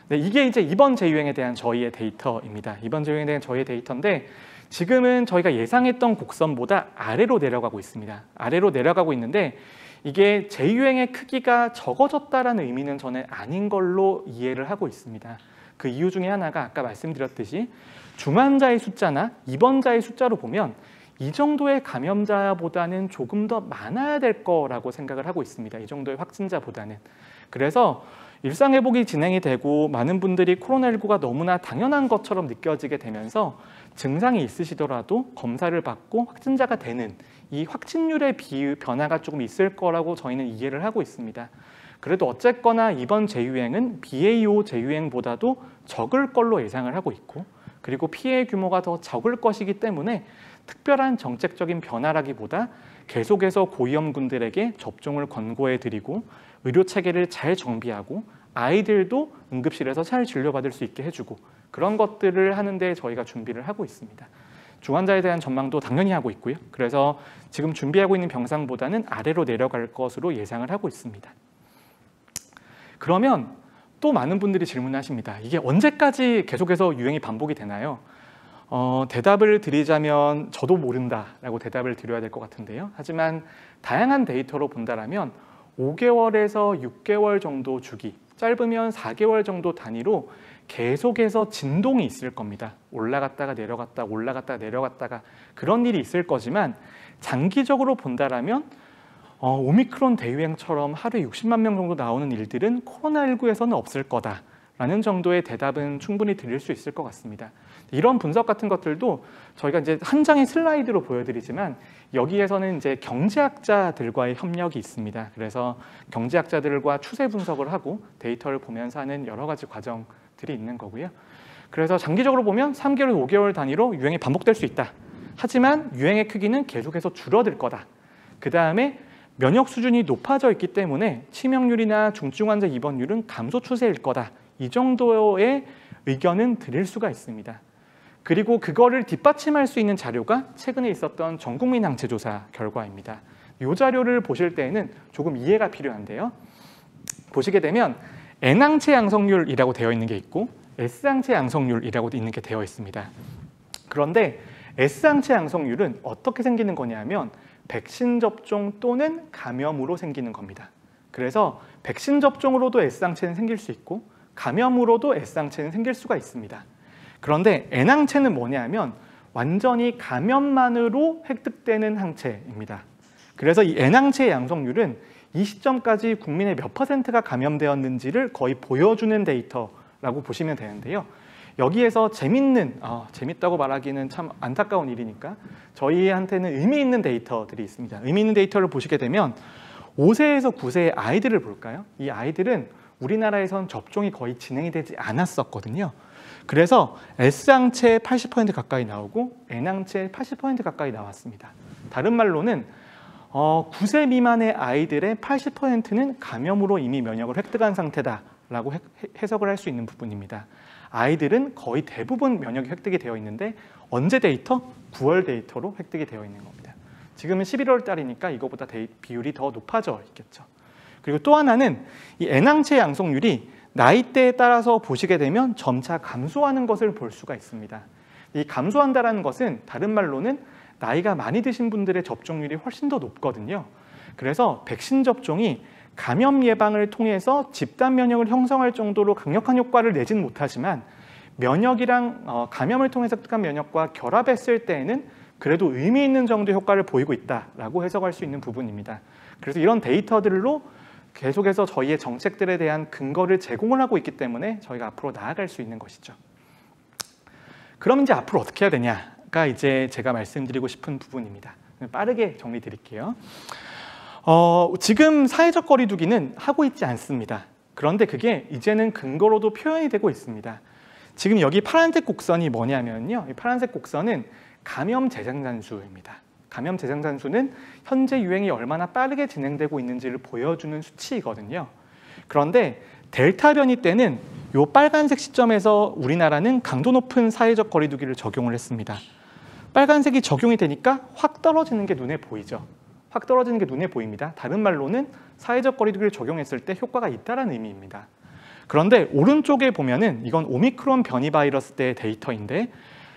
A: 네, 이게 이제 이번 재유행에 대한 저희의 데이터입니다. 이번 재유행에 대한 저희의 데이터인데 지금은 저희가 예상했던 곡선보다 아래로 내려가고 있습니다. 아래로 내려가고 있는데 이게 재유행의 크기가 적어졌다라는 의미는 저는 아닌 걸로 이해를 하고 있습니다. 그 이유 중에 하나가 아까 말씀드렸듯이 중환자의 숫자나 입원자의 숫자로 보면 이 정도의 감염자보다는 조금 더 많아야 될 거라고 생각을 하고 있습니다. 이 정도의 확진자보다는. 그래서 일상회복이 진행이 되고 많은 분들이 코로나19가 너무나 당연한 것처럼 느껴지게 되면서 증상이 있으시더라도 검사를 받고 확진자가 되는 이 확진율의 변화가 조금 있을 거라고 저희는 이해를 하고 있습니다. 그래도 어쨌거나 이번 재유행은 BA.5 재유행보다도 적을 걸로 예상을 하고 있고 그리고 피해 규모가 더 적을 것이기 때문에 특별한 정책적인 변화라기보다 계속해서 고위험군들에게 접종을 권고해드리고 의료체계를 잘 정비하고 아이들도 응급실에서 잘 진료받을 수 있게 해주고 그런 것들을 하는데 저희가 준비를 하고 있습니다. 중환자에 대한 전망도 당연히 하고 있고요. 그래서 지금 준비하고 있는 병상보다는 아래로 내려갈 것으로 예상을 하고 있습니다. 그러면 또 많은 분들이 질문하십니다. 이게 언제까지 계속해서 유행이 반복이 되나요? 대답을 드리자면 저도 모른다라고 대답을 드려야 될 것 같은데요. 하지만 다양한 데이터로 본다라면 5개월에서 6개월 정도 주기, 짧으면 4개월 정도 단위로 계속해서 진동이 있을 겁니다. 올라갔다가 내려갔다가 올라갔다가 내려갔다가 그런 일이 있을 거지만 장기적으로 본다라면 오미크론 대유행처럼 하루에 60만 명 정도 나오는 일들은 코로나19에서는 없을 거다라는 정도의 대답은 충분히 드릴 수 있을 것 같습니다. 이런 분석 같은 것들도 저희가 이제 한 장의 슬라이드로 보여드리지만 여기에서는 이제 경제학자들과의 협력이 있습니다. 그래서 경제학자들과 추세 분석을 하고 데이터를 보면서 하는 여러 가지 과정들이 있는 거고요. 그래서 장기적으로 보면 3개월, 5개월 단위로 유행이 반복될 수 있다. 하지만 유행의 크기는 계속해서 줄어들 거다. 그 다음에 면역 수준이 높아져 있기 때문에 치명률이나 중증 환자 입원율은 감소 추세일 거다. 이 정도의 의견은 드릴 수가 있습니다. 그리고 그거를 뒷받침할 수 있는 자료가 최근에 있었던 전국민 항체조사 결과입니다. 이 자료를 보실 때에는 조금 이해가 필요한데요. 보시게 되면 N항체 양성률이라고 되어 있는 게 있고 S항체 양성률이라고 있는 게 되어 있습니다. 그런데 S항체 양성률은 어떻게 생기는 거냐면 백신 접종 또는 감염으로 생기는 겁니다. 그래서 백신 접종으로도 S항체는 생길 수 있고 감염으로도 S항체는 생길 수가 있습니다. 그런데 N항체는 뭐냐면 완전히 감염만으로 획득되는 항체입니다. 그래서 이 N항체의 양성률은 이 시점까지 국민의 몇 %가 감염되었는지를 거의 보여주는 데이터라고 보시면 되는데요. 여기에서 재밌다고 말하기는 참 안타까운 일이니까 저희한테는 의미 있는 데이터들이 있습니다. 의미 있는 데이터를 보시게 되면 5세에서 9세의 아이들을 볼까요? 이 아이들은 우리나라에선 접종이 거의 진행이 되지 않았었거든요. 그래서 S항체 80% 가까이 나오고 N항체 80% 가까이 나왔습니다. 다른 말로는 9세 미만의 아이들의 80%는 감염으로 이미 면역을 획득한 상태다라고 해석을 할 수 있는 부분입니다. 아이들은 거의 대부분 면역이 획득이 되어 있는데 언제 데이터? 9월 데이터로 획득이 되어 있는 겁니다. 지금은 11월 달이니까 이거보다 비율이 더 높아져 있겠죠. 그리고 또 하나는 이 N항체 양성률이 나이대에 따라서 보시게 되면 점차 감소하는 것을 볼 수가 있습니다. 이 감소한다는 것은 다른 말로는 나이가 많이 드신 분들의 접종률이 훨씬 더 높거든요. 그래서 백신 접종이 감염 예방을 통해서 집단 면역을 형성할 정도로 강력한 효과를 내지는 못하지만 면역이랑 감염을 통해서 획득한 면역과 결합했을 때에는 그래도 의미 있는 정도의 효과를 보이고 있다라고 해석할 수 있는 부분입니다. 그래서 이런 데이터들로 계속해서 저희의 정책들에 대한 근거를 제공을 하고 있기 때문에 저희가 앞으로 나아갈 수 있는 것이죠. 그럼 이제 앞으로 어떻게 해야 되냐가 이제 제가 말씀드리고 싶은 부분입니다. 빠르게 정리 드릴게요. 지금 사회적 거리두기는 하고 있지 않습니다. 그런데 그게 이제는 근거로도 표현이 되고 있습니다. 지금 여기 파란색 곡선이 뭐냐면요. 이 파란색 곡선은 감염 재생산수입니다. 감염 재생산수는 현재 유행이 얼마나 빠르게 진행되고 있는지를 보여주는 수치이거든요. 그런데 델타 변이 때는 이 빨간색 시점에서 우리나라는 강도 높은 사회적 거리두기를 적용을 했습니다. 빨간색이 적용이 되니까 확 떨어지는 게 눈에 보이죠. 확 떨어지는 게 눈에 보입니다. 다른 말로는 사회적 거리두기를 적용했을 때 효과가 있다는 의미입니다. 그런데 오른쪽에 보면은 이건 오미크론 변이 바이러스 때의 데이터인데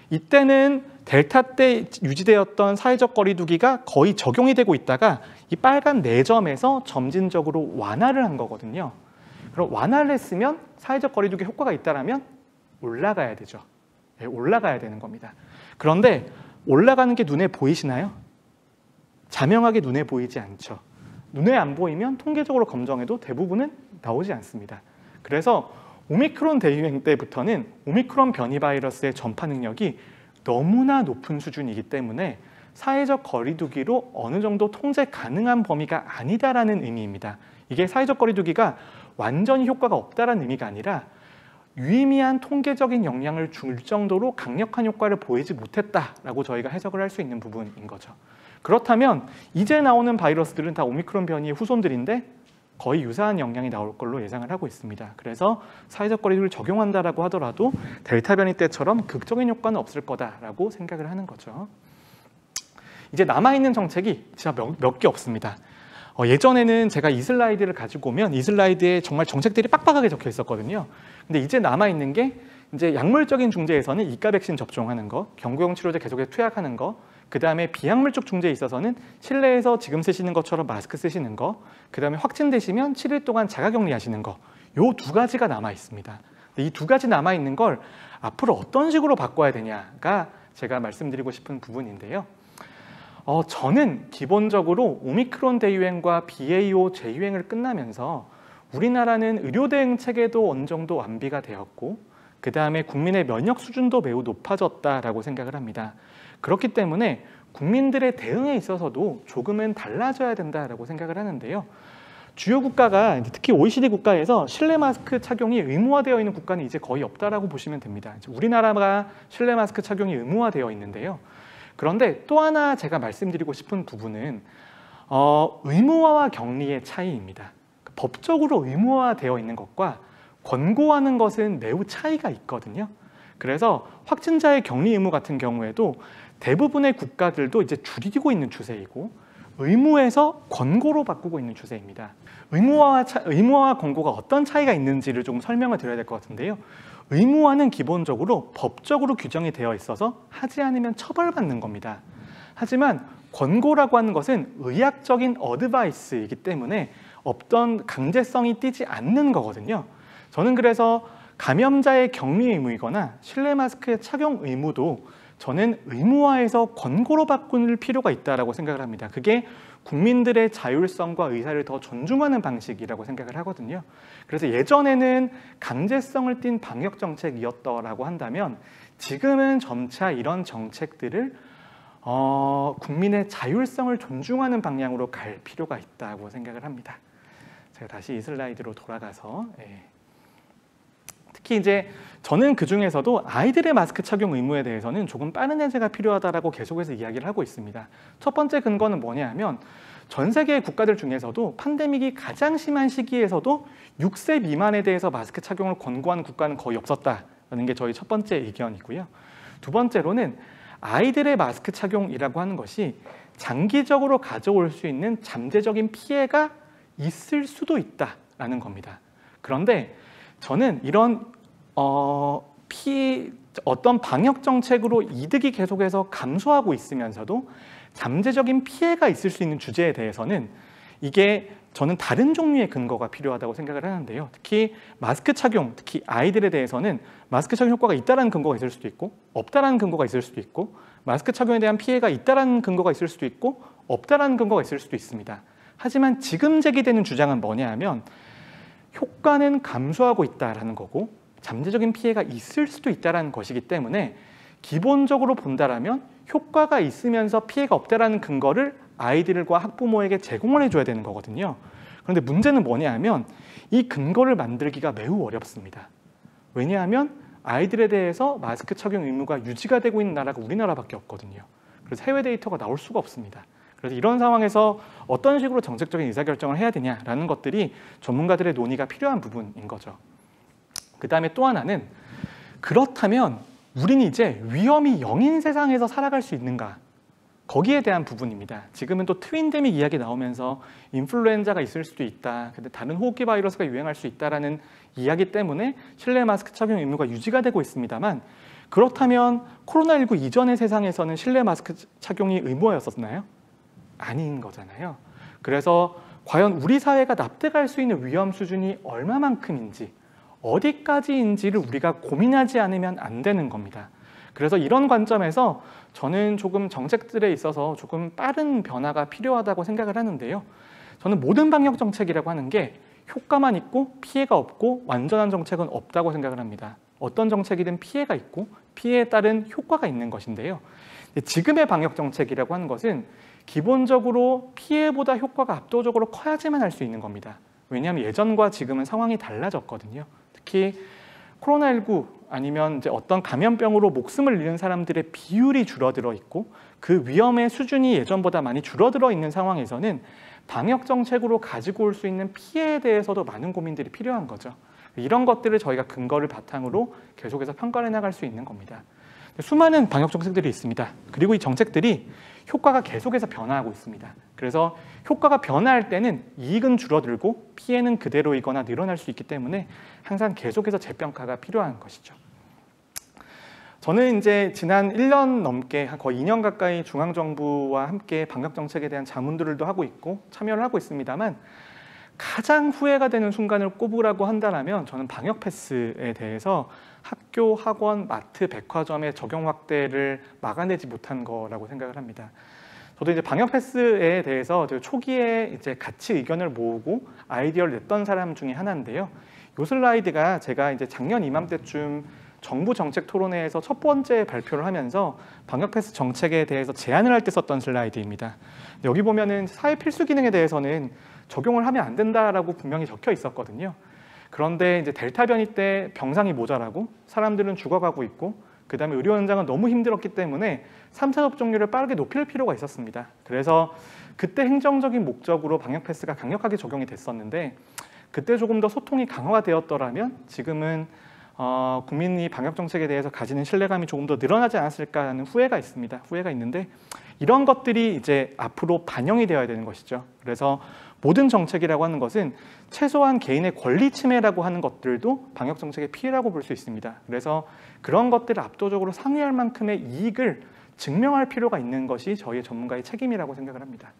A: 이때는 델타 때 유지되었던 사회적 거리두기가 거의 적용이 되고 있다가 이 빨간 4점에서 점진적으로 완화를 한 거거든요. 그럼 완화를 했으면 사회적 거리두기 효과가 있다라면 올라가야 되죠. 네, 올라가야 되는 겁니다. 그런데 올라가는 게 눈에 보이시나요? 자명하게 눈에 보이지 않죠. 눈에 안 보이면 통계적으로 검증해도 대부분은 나오지 않습니다. 그래서 오미크론 대유행 때부터는 오미크론 변이 바이러스의 전파 능력이 너무나 높은 수준이기 때문에 사회적 거리두기로 어느 정도 통제 가능한 범위가 아니다라는 의미입니다. 이게 사회적 거리두기가 완전히 효과가 없다라는 의미가 아니라 유의미한 통계적인 영향을 줄 정도로 강력한 효과를 보이지 못했다라고 저희가 해석을 할 수 있는 부분인 거죠. 그렇다면 이제 나오는 바이러스들은 다 오미크론 변이의 후손들인데 거의 유사한 영향이 나올 걸로 예상을 하고 있습니다. 그래서 사회적 거리두기를 적용한다라고 하더라도 델타 변이 때처럼 극적인 효과는 없을 거다라고 생각을 하는 거죠. 이제 남아있는 정책이 진짜 몇 개 없습니다. 예전에는 제가 이 슬라이드를 가지고 오면 이 슬라이드에 정말 정책들이 빡빡하게 적혀 있었거든요. 근데 이제 남아있는 게 이제 약물적인 중재에서는 이가 백신 접종하는 거, 경구용 치료제 계속해서 투약하는 거, 그 다음에 비약물적 중재에 있어서는 실내에서 지금 쓰시는 것처럼 마스크 쓰시는 거, 그 다음에 확진되시면 7일 동안 자가격리 하시는 거, 요 2가지가 남아 있습니다. 이 2가지 남아 있는 걸 앞으로 어떤 식으로 바꿔야 되냐가 제가 말씀드리고 싶은 부분인데요. 저는 기본적으로 오미크론 대유행과 BA.5 재유행을 끝나면서 우리나라는 의료 대응 체계도 어느 정도 완비가 되었고 그 다음에 국민의 면역 수준도 매우 높아졌다라고 생각을 합니다. 그렇기 때문에 국민들의 대응에 있어서도 조금은 달라져야 된다라고 생각을 하는데요. 주요 국가가 특히 OECD 국가에서 실내 마스크 착용이 의무화되어 있는 국가는 이제 거의 없다라고 보시면 됩니다. 우리나라가 실내 마스크 착용이 의무화되어 있는데요. 그런데 또 하나 제가 말씀드리고 싶은 부분은 의무화와 격리의 차이입니다. 법적으로 의무화되어 있는 것과 권고하는 것은 매우 차이가 있거든요. 그래서 확진자의 격리 의무 같은 경우에도 대부분의 국가들도 이제 줄이고 있는 추세이고 의무에서 권고로 바꾸고 있는 추세입니다. 의무화와 권고가 어떤 차이가 있는지를 좀 설명을 드려야 될 것 같은데요. 의무화는 기본적으로 법적으로 규정이 되어 있어서 하지 않으면 처벌받는 겁니다. 하지만 권고라고 하는 것은 의학적인 어드바이스이기 때문에 어떤 강제성이 띄지 않는 거거든요. 저는 그래서 감염자의 격리 의무이거나 실내 마스크의 착용 의무도 저는 의무화에서 권고로 바꿀 필요가 있다고 생각을 합니다. 그게 국민들의 자율성과 의사를 더 존중하는 방식이라고 생각을 하거든요. 그래서 예전에는 강제성을 띈 방역 정책이었다고 한다면 지금은 점차 이런 정책들을 국민의 자율성을 존중하는 방향으로 갈 필요가 있다고 생각을 합니다. 제가 다시 이 슬라이드로 돌아가서 특히 이제 저는 그 중에서도 아이들의 마스크 착용 의무에 대해서는 조금 빠른 해제가 필요하다라고 계속해서 이야기를 하고 있습니다. 첫 번째 근거는 뭐냐 하면 전 세계 국가들 중에서도 팬데믹이 가장 심한 시기에서도 6세 미만에 대해서 마스크 착용을 권고하는 국가는 거의 없었다는 게 저희 첫 번째 의견이고요. 두 번째로는 아이들의 마스크 착용이라고 하는 것이 장기적으로 가져올 수 있는 잠재적인 피해가 있을 수도 있다라는 겁니다. 그런데 저는 이런 어떤 방역 정책으로 이득이 계속해서 감소하고 있으면서도 잠재적인 피해가 있을 수 있는 주제에 대해서는 이게 저는 다른 종류의 근거가 필요하다고 생각을 하는데요. 특히 마스크 착용, 특히 아이들에 대해서는 마스크 착용 효과가 있다는 근거가 있을 수도 있고 없다는 근거가 있을 수도 있고 마스크 착용에 대한 피해가 있다는 근거가 있을 수도 있고 없다는 근거가 있을 수도 있습니다. 하지만 지금 제기되는 주장은 뭐냐 하면 효과는 감소하고 있다는 거고 잠재적인 피해가 있을 수도 있다는 것이기 때문에 기본적으로 본다라면 효과가 있으면서 피해가 없다는 근거를 아이들과 학부모에게 제공을 해줘야 되는 거거든요. 그런데 문제는 뭐냐 하면 이 근거를 만들기가 매우 어렵습니다. 왜냐하면 아이들에 대해서 마스크 착용 의무가 유지가 되고 있는 나라가 우리나라밖에 없거든요. 그래서 해외 데이터가 나올 수가 없습니다. 그래서 이런 상황에서 어떤 식으로 정책적인 의사결정을 해야 되냐라는 것들이 전문가들의 논의가 필요한 부분인 거죠. 그 다음에 또 하나는 그렇다면 우리는 이제 위험이 0인 세상에서 살아갈 수 있는가? 거기에 대한 부분입니다. 지금은 또 트윈데믹 이야기 나오면서 인플루엔자가 있을 수도 있다. 근데 다른 호흡기 바이러스가 유행할 수 있다라는 이야기 때문에 실내 마스크 착용 의무가 유지가 되고 있습니다만 그렇다면 코로나19 이전의 세상에서는 실내 마스크 착용이 의무였었나요? 아닌 거잖아요. 그래서 과연 우리 사회가 납득할 수 있는 위험 수준이 얼마만큼인지 어디까지인지를 우리가 고민하지 않으면 안 되는 겁니다. 그래서 이런 관점에서 저는 조금 정책들에 있어서 조금 빠른 변화가 필요하다고 생각을 하는데요. 저는 모든 방역 정책이라고 하는 게 효과만 있고 피해가 없고 완전한 정책은 없다고 생각을 합니다. 어떤 정책이든 피해가 있고 피해에 따른 효과가 있는 것인데요. 지금의 방역 정책이라고 하는 것은 기본적으로 피해보다 효과가 압도적으로 커야지만 할 수 있는 겁니다. 왜냐하면 예전과 지금은 상황이 달라졌거든요. 특히 코로나19 아니면 이제 어떤 감염병으로 목숨을 잃은 사람들의 비율이 줄어들어 있고 그 위험의 수준이 예전보다 많이 줄어들어 있는 상황에서는 방역 정책으로 가지고 올 수 있는 피해에 대해서도 많은 고민들이 필요한 거죠. 이런 것들을 저희가 근거를 바탕으로 계속해서 평가를 나갈 수 있는 겁니다. 수많은 방역 정책들이 있습니다. 그리고 이 정책들이 효과가 계속해서 변화하고 있습니다. 그래서 효과가 변화할 때는 이익은 줄어들고 피해는 그대로이거나 늘어날 수 있기 때문에 항상 계속해서 재평가가 필요한 것이죠. 저는 이제 지난 1년 넘게 거의 2년 가까이 중앙정부와 함께 방역 정책에 대한 자문들도 하고 있고 참여를 하고 있습니다만 가장 후회가 되는 순간을 꼽으라고 한다면 저는 방역 패스에 대해서 학교, 학원, 마트, 백화점의 적용 확대를 막아내지 못한 거라고 생각을 합니다. 저도 이제 방역 패스에 대해서 초기에 이제 같이 의견을 모으고 아이디어를 냈던 사람 중에 하나인데요. 요 슬라이드가 제가 이제 작년 이맘때쯤 정부 정책 토론회에서 첫 번째 발표를 하면서 방역 패스 정책에 대해서 제안을 할 때 썼던 슬라이드입니다. 여기 보면은 사회 필수 기능에 대해서는 적용을 하면 안 된다라고 분명히 적혀 있었거든요. 그런데 이제 델타 변이 때 병상이 모자라고 사람들은 죽어가고 있고 그 다음에 의료 현장은 너무 힘들었기 때문에 3차 접종률을 빠르게 높일 필요가 있었습니다. 그래서 그때 행정적인 목적으로 방역 패스가 강력하게 적용이 됐었는데 그때 조금 더 소통이 강화가 되었더라면 지금은 국민이 방역 정책에 대해서 가지는 신뢰감이 조금 더 늘어나지 않았을까 하는 후회가 있습니다. 후회가 있는데 이런 것들이 이제 앞으로 반영이 되어야 되는 것이죠. 그래서 모든 정책이라고 하는 것은 최소한 개인의 권리 침해라고 하는 것들도 방역 정책의 피해라고 볼 수 있습니다. 그래서 그런 것들을 압도적으로 상회할 만큼의 이익을 증명할 필요가 있는 것이 저희의 전문가의 책임이라고 생각을 합니다.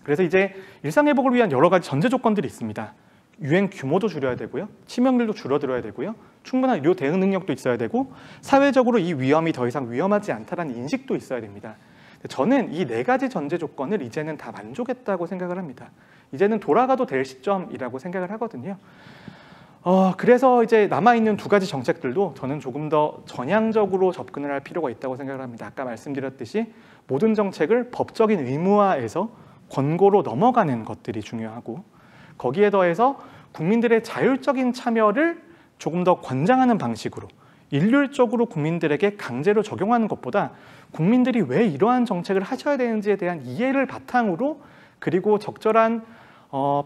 A: 그래서 이제 일상회복을 위한 여러 가지 전제 조건들이 있습니다. 유행 규모도 줄여야 되고요. 치명률도 줄어들어야 되고요. 충분한 의료 대응 능력도 있어야 되고 사회적으로 이 위험이 더 이상 위험하지 않다는 인식도 있어야 됩니다. 저는 이 네 가지 전제 조건을 이제는 다 만족했다고 생각을 합니다. 이제는 돌아가도 될 시점이라고 생각을 하거든요. 그래서 이제 남아있는 두 가지 정책들도 저는 조금 더 전향적으로 접근을 할 필요가 있다고 생각을 합니다. 아까 말씀드렸듯이 모든 정책을 법적인 의무화해서 권고로 넘어가는 것들이 중요하고 거기에 더해서 국민들의 자율적인 참여를 조금 더 권장하는 방식으로 일률적으로 국민들에게 강제로 적용하는 것보다 국민들이 왜 이러한 정책을 하셔야 되는지에 대한 이해를 바탕으로 그리고 적절한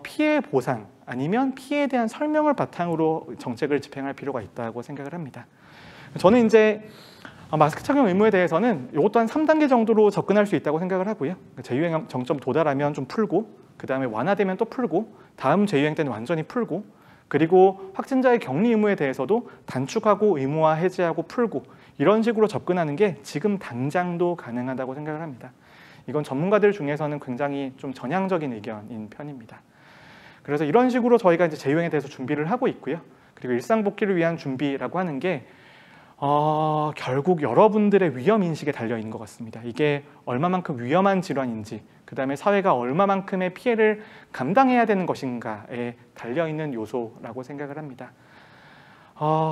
A: 피해 보상 아니면 피해에 대한 설명을 바탕으로 정책을 집행할 필요가 있다고 생각을 합니다. 저는 이제 마스크 착용 의무에 대해서는 이것 또한 3단계 정도로 접근할 수 있다고 생각을 하고요. 재유행 정점 도달하면 좀 풀고 그 다음에 완화되면 또 풀고 다음 재유행 때는 완전히 풀고 그리고 확진자의 격리 의무에 대해서도 단축하고 의무화 해제하고 풀고 이런 식으로 접근하는 게 지금 당장도 가능하다고 생각을 합니다. 이건 전문가들 중에서는 굉장히 좀 전향적인 의견인 편입니다. 그래서 이런 식으로 저희가 이제 재유행에 대해서 준비를 하고 있고요. 그리고 일상 복귀를 위한 준비라고 하는 게 결국 여러분들의 위험 인식에 달려 있는 것 같습니다. 이게 얼마만큼 위험한 질환인지 그 다음에 사회가 얼마만큼의 피해를 감당해야 되는 것인가에 달려있는 요소라고 생각을 합니다.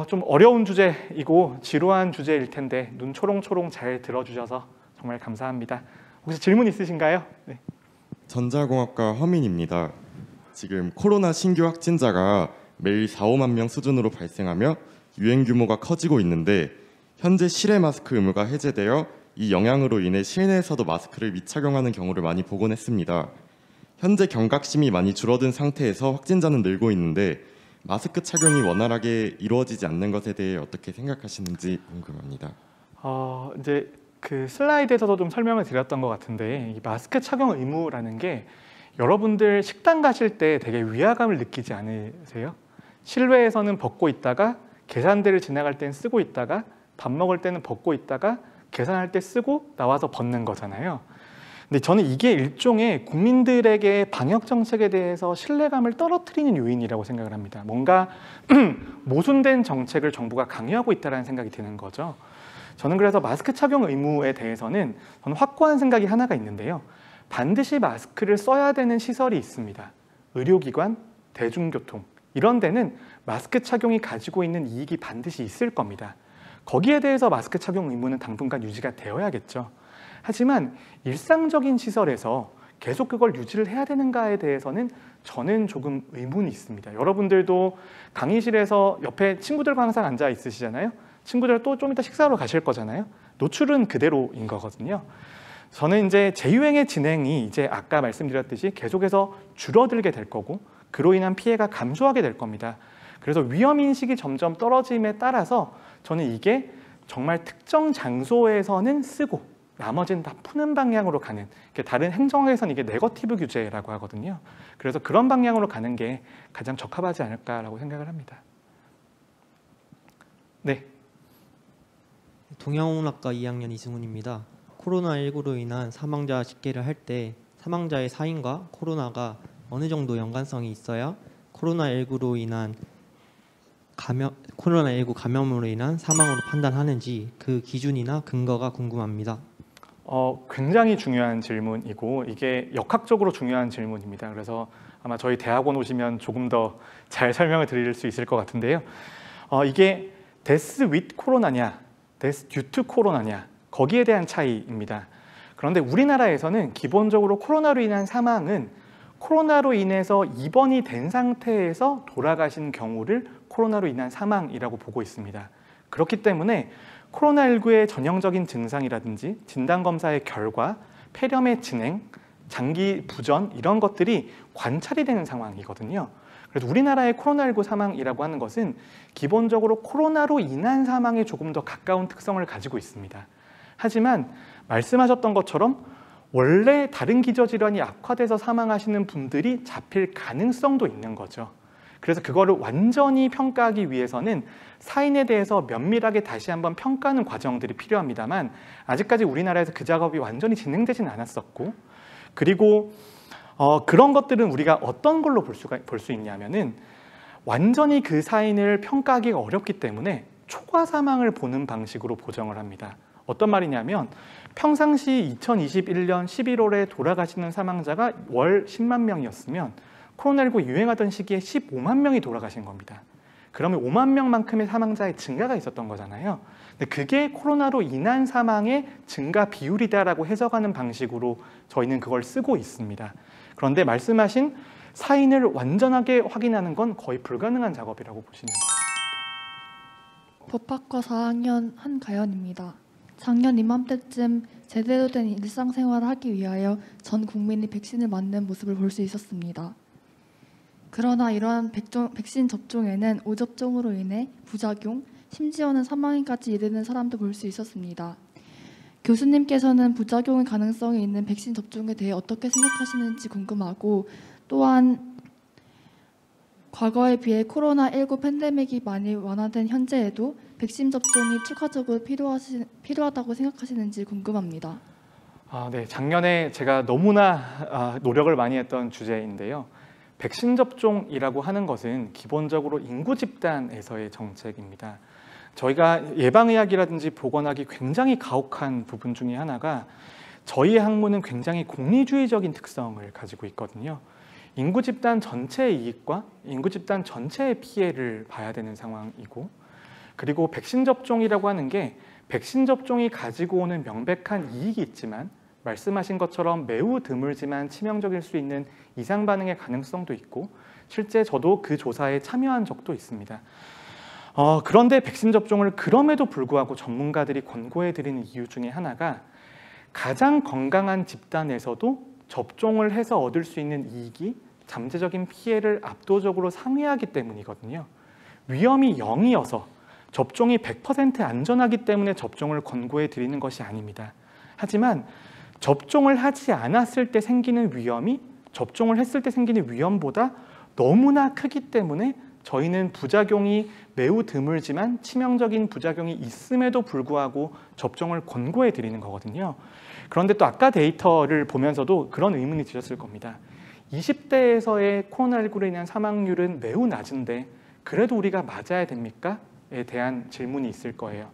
A: 좀 어려운 주제이고 지루한 주제일 텐데 눈 초롱초롱 잘 들어주셔서 정말 감사합니다. 혹시 질문 있으신가요? 네.
B: 전자공학과 허민입니다. 지금 코로나 신규 확진자가 매일 4, 5만 명 수준으로 발생하며 유행 규모가 커지고 있는데 현재 실외 마스크 의무가 해제되어 이 영향으로 인해 실내에서도 마스크를 미착용하는 경우를 많이 보곤 했습니다. 현재 경각심이 많이 줄어든 상태에서 확진자는 늘고 있는데 마스크 착용이 원활하게 이루어지지 않는 것에 대해 어떻게 생각하시는지 궁금합니다.
A: 이제 그 슬라이드에서도 좀 설명을 드렸던 것 같은데 이 마스크 착용 의무라는 게 여러분들 식당 가실 때 되게 위화감을 느끼지 않으세요? 실외에서는 벗고 있다가 계산대를 지나갈 땐 쓰고 있다가 밥 먹을 때는 벗고 있다가 계산할 때 쓰고 나와서 벗는 거잖아요. 근데 저는 이게 일종의 국민들에게 방역 정책에 대해서 신뢰감을 떨어뜨리는 요인이라고 생각을 합니다. 뭔가 모순된 정책을 정부가 강요하고 있다는 생각이 드는 거죠. 저는 그래서 마스크 착용 의무에 대해서는 저는 확고한 생각이 하나가 있는데요. 반드시 마스크를 써야 되는 시설이 있습니다. 의료기관, 대중교통 이런 데는 마스크 착용이 가지고 있는 이익이 반드시 있을 겁니다. 거기에 대해서 마스크 착용 의무는 당분간 유지가 되어야겠죠. 하지만 일상적인 시설에서 계속 그걸 유지를 해야 되는가에 대해서는 저는 조금 의문이 있습니다. 여러분들도 강의실에서 옆에 친구들과 항상 앉아 있으시잖아요. 친구들 또 좀 이따 식사하러 가실 거잖아요. 노출은 그대로인 거거든요. 저는 이제 재유행의 진행이 이제 아까 말씀드렸듯이 계속해서 줄어들게 될 거고 그로 인한 피해가 감소하게 될 겁니다. 그래서 위험인식이 점점 떨어짐에 따라서 저는 이게 정말 특정 장소에서는 쓰고 나머지는 다 푸는 방향으로 가는, 다른 행정학에서는 이게 네거티브 규제라고 하거든요. 그래서 그런 방향으로 가는 게 가장 적합하지 않을까라고 생각을 합니다. 네.
F: 동양공학과 2학년 이승훈입니다. 코로나19로 인한 사망자 집계를 할 때 사망자의 사인과 코로나가 어느 정도 연관성이 있어야 코로나19로 인한 코로나19 감염으로 인한 사망으로 판단하는지 그 기준이나 근거가 궁금합니다.
A: 굉장히 중요한 질문이고 이게 역학적으로 중요한 질문입니다. 그래서 아마 저희 대학원 오시면 조금 더 잘 설명을 드릴 수 있을 것 같은데요. 이게 death with 코로나냐, death due to 코로나냐 거기에 대한 차이입니다. 그런데 우리나라에서는 기본적으로 코로나로 인한 사망은 코로나로 인해서 입원이 된 상태에서 돌아가신 경우를 코로나로 인한 사망이라고 보고 있습니다. 그렇기 때문에 코로나19의 전형적인 증상이라든지 진단검사의 결과, 폐렴의 진행, 장기 부전 이런 것들이 관찰이 되는 상황이거든요. 그래서 우리나라의 코로나19 사망이라고 하는 것은 기본적으로 코로나로 인한 사망에 조금 더 가까운 특성을 가지고 있습니다. 하지만 말씀하셨던 것처럼 원래 다른 기저질환이 악화돼서 사망하시는 분들이 잡힐 가능성도 있는 거죠. 그래서 그거를 완전히 평가하기 위해서는 사인에 대해서 면밀하게 다시 한번 평가하는 과정들이 필요합니다만 아직까지 우리나라에서 그 작업이 완전히 진행되진 않았었고 그리고 그런 것들은 우리가 어떤 걸로 볼 수 있냐면은 완전히 그 사인을 평가하기가 어렵기 때문에 초과 사망을 보는 방식으로 보정을 합니다. 어떤 말이냐면 평상시 2021년 11월에 돌아가시는 사망자가 월 10만 명이었으면 코로나19 유행하던 시기에 15만 명이 돌아가신 겁니다. 그러면 5만 명만큼의 사망자의 증가가 있었던 거잖아요. 근데 그게 코로나로 인한 사망의 증가 비율이다라고 해석하는 방식으로 저희는 그걸 쓰고 있습니다. 그런데 말씀하신 사인을 완전하게 확인하는 건 거의 불가능한 작업이라고 보시면 됩니다.
C: 법학과 4학년 한가연입니다. 작년 이맘때쯤 제대로 된 일상생활을 하기 위하여 전 국민이 백신을 맞는 모습을 볼 수 있었습니다. 그러나 이러한 백신 접종에는 오접종으로 인해 부작용, 심지어는 사망에까지 이르는 사람도 볼 수 있었습니다. 교수님께서는 부작용의 가능성이 있는 백신 접종에 대해 어떻게 생각하시는지 궁금하고 또한 과거에 비해 코로나19 팬데믹이 많이 완화된 현재에도 백신 접종이 추가적으로 필요하다고 생각하시는지 궁금합니다.
A: 네, 작년에 제가 너무나 노력을 많이 했던 주제인데요. 백신 접종이라고 하는 것은 기본적으로 인구 집단에서의 정책입니다. 저희가 예방의학이라든지 보건학이 굉장히 가혹한 부분 중에 하나가 저희의 학문은 굉장히 공리주의적인 특성을 가지고 있거든요. 인구 집단 전체의 이익과 인구 집단 전체의 피해를 봐야 되는 상황이고 그리고 백신 접종이라고 하는 게 백신 접종이 가지고 오는 명백한 이익이 있지만 말씀하신 것처럼 매우 드물지만 치명적일 수 있는 이상 반응의 가능성도 있고 실제 저도 그 조사에 참여한 적도 있습니다. 그런데 백신 접종을 그럼에도 불구하고 전문가들이 권고해드리는 이유 중에 하나가 가장 건강한 집단에서도 접종을 해서 얻을 수 있는 이익이 잠재적인 피해를 압도적으로 상회하기 때문이거든요. 위험이 0이어서 접종이 100% 안전하기 때문에 접종을 권고해 드리는 것이 아닙니다. 하지만 접종을 하지 않았을 때 생기는 위험이 접종을 했을 때 생기는 위험보다 너무나 크기 때문에 저희는 부작용이 매우 드물지만 치명적인 부작용이 있음에도 불구하고 접종을 권고해 드리는 거거든요. 그런데 또 아까 데이터를 보면서도 그런 의문이 드셨을 겁니다. 20대에서의 코로나19로 인한 사망률은 매우 낮은데 그래도 우리가 맞아야 됩니까? 에 대한 질문이 있을 거예요.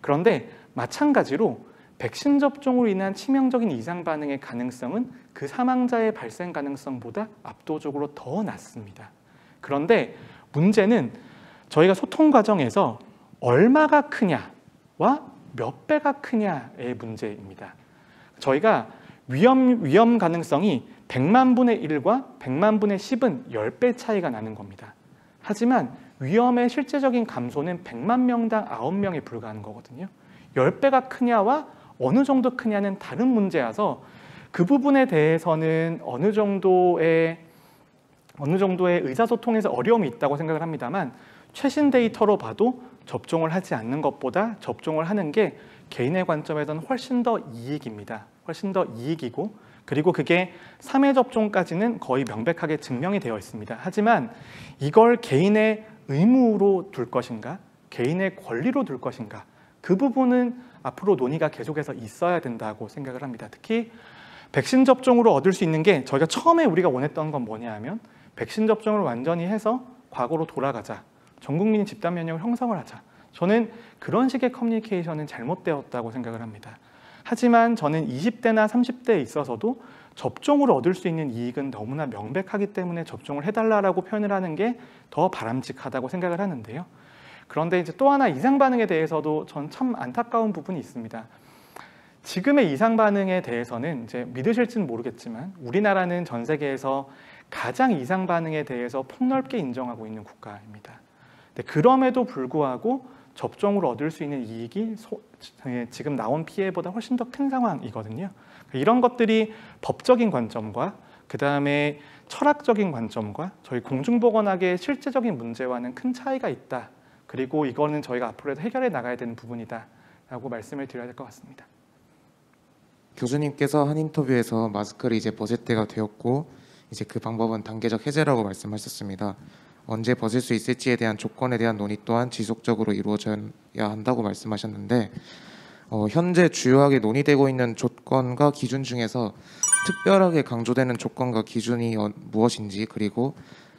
A: 그런데 마찬가지로 백신 접종으로 인한 치명적인 이상 반응의 가능성은 그 사망자의 발생 가능성보다 압도적으로 더 낮습니다. 그런데 문제는 저희가 소통 과정에서 얼마가 크냐와 몇 배가 크냐의 문제입니다. 저희가 위험 가능성이 100만 분의 1과 100만 분의 10은 10배 차이가 나는 겁니다. 하지만 위험의 실제적인 감소는 100만 명당 9명에 불과한 거거든요. 10배가 크냐와 어느 정도 크냐는 다른 문제라서 그 부분에 대해서는 어느 정도의 의사소통에서 어려움이 있다고 생각을 합니다만 최신 데이터로 봐도 접종을 하지 않는 것보다 접종을 하는 게 개인의 관점에서는 훨씬 더 이익입니다. 훨씬 더 이익이고 그리고 그게 3회 접종까지는 거의 명백하게 증명이 되어 있습니다. 하지만 이걸 개인의 의무로 둘 것인가, 개인의 권리로 둘 것인가 그 부분은 앞으로 논의가 계속해서 있어야 된다고 생각을 합니다. 특히 백신 접종으로 얻을 수 있는 게 저희가 처음에 우리가 원했던 건 뭐냐 하면 백신 접종을 완전히 해서 과거로 돌아가자. 전 국민이 집단 면역을 형성을 하자. 저는 그런 식의 커뮤니케이션은 잘못되었다고 생각을 합니다. 하지만 저는 20대나 30대에 있어서도 접종으로 얻을 수 있는 이익은 너무나 명백하기 때문에 접종을 해달라고 표현을 하는 게 더 바람직하다고 생각을 하는데요. 그런데 이제 또 하나 이상 반응에 대해서도 전 참 안타까운 부분이 있습니다. 지금의 이상 반응에 대해서는 이제 믿으실지는 모르겠지만 우리나라는 전 세계에서 가장 이상 반응에 대해서 폭넓게 인정하고 있는 국가입니다. 그럼에도 불구하고 접종으로 얻을 수 있는 이익이 지금 나온 피해보다 훨씬 더 큰 상황이거든요. 이런 것들이 법적인 관점과 그 다음에 철학적인 관점과 저희 공중보건학의 실제적인 문제와는 큰 차이가 있다. 그리고 이거는 저희가 앞으로도 해결해 나가야 되는 부분이다 라고 말씀을 드려야 될 것 같습니다.
D: 교수님께서 한 인터뷰에서 마스크를 이제 벗을 때가 되었고 이제 그 방법은 단계적 해제라고 말씀하셨습니다. 언제 벗을 수 있을지에 대한 조건에 대한 논의 또한 지속적으로 이루어져야 한다고 말씀하셨는데 현재 주요하게 논의되고 있는 조건과 기준 중에서 특별하게 강조되는 조건과 기준이 무엇인지 그리고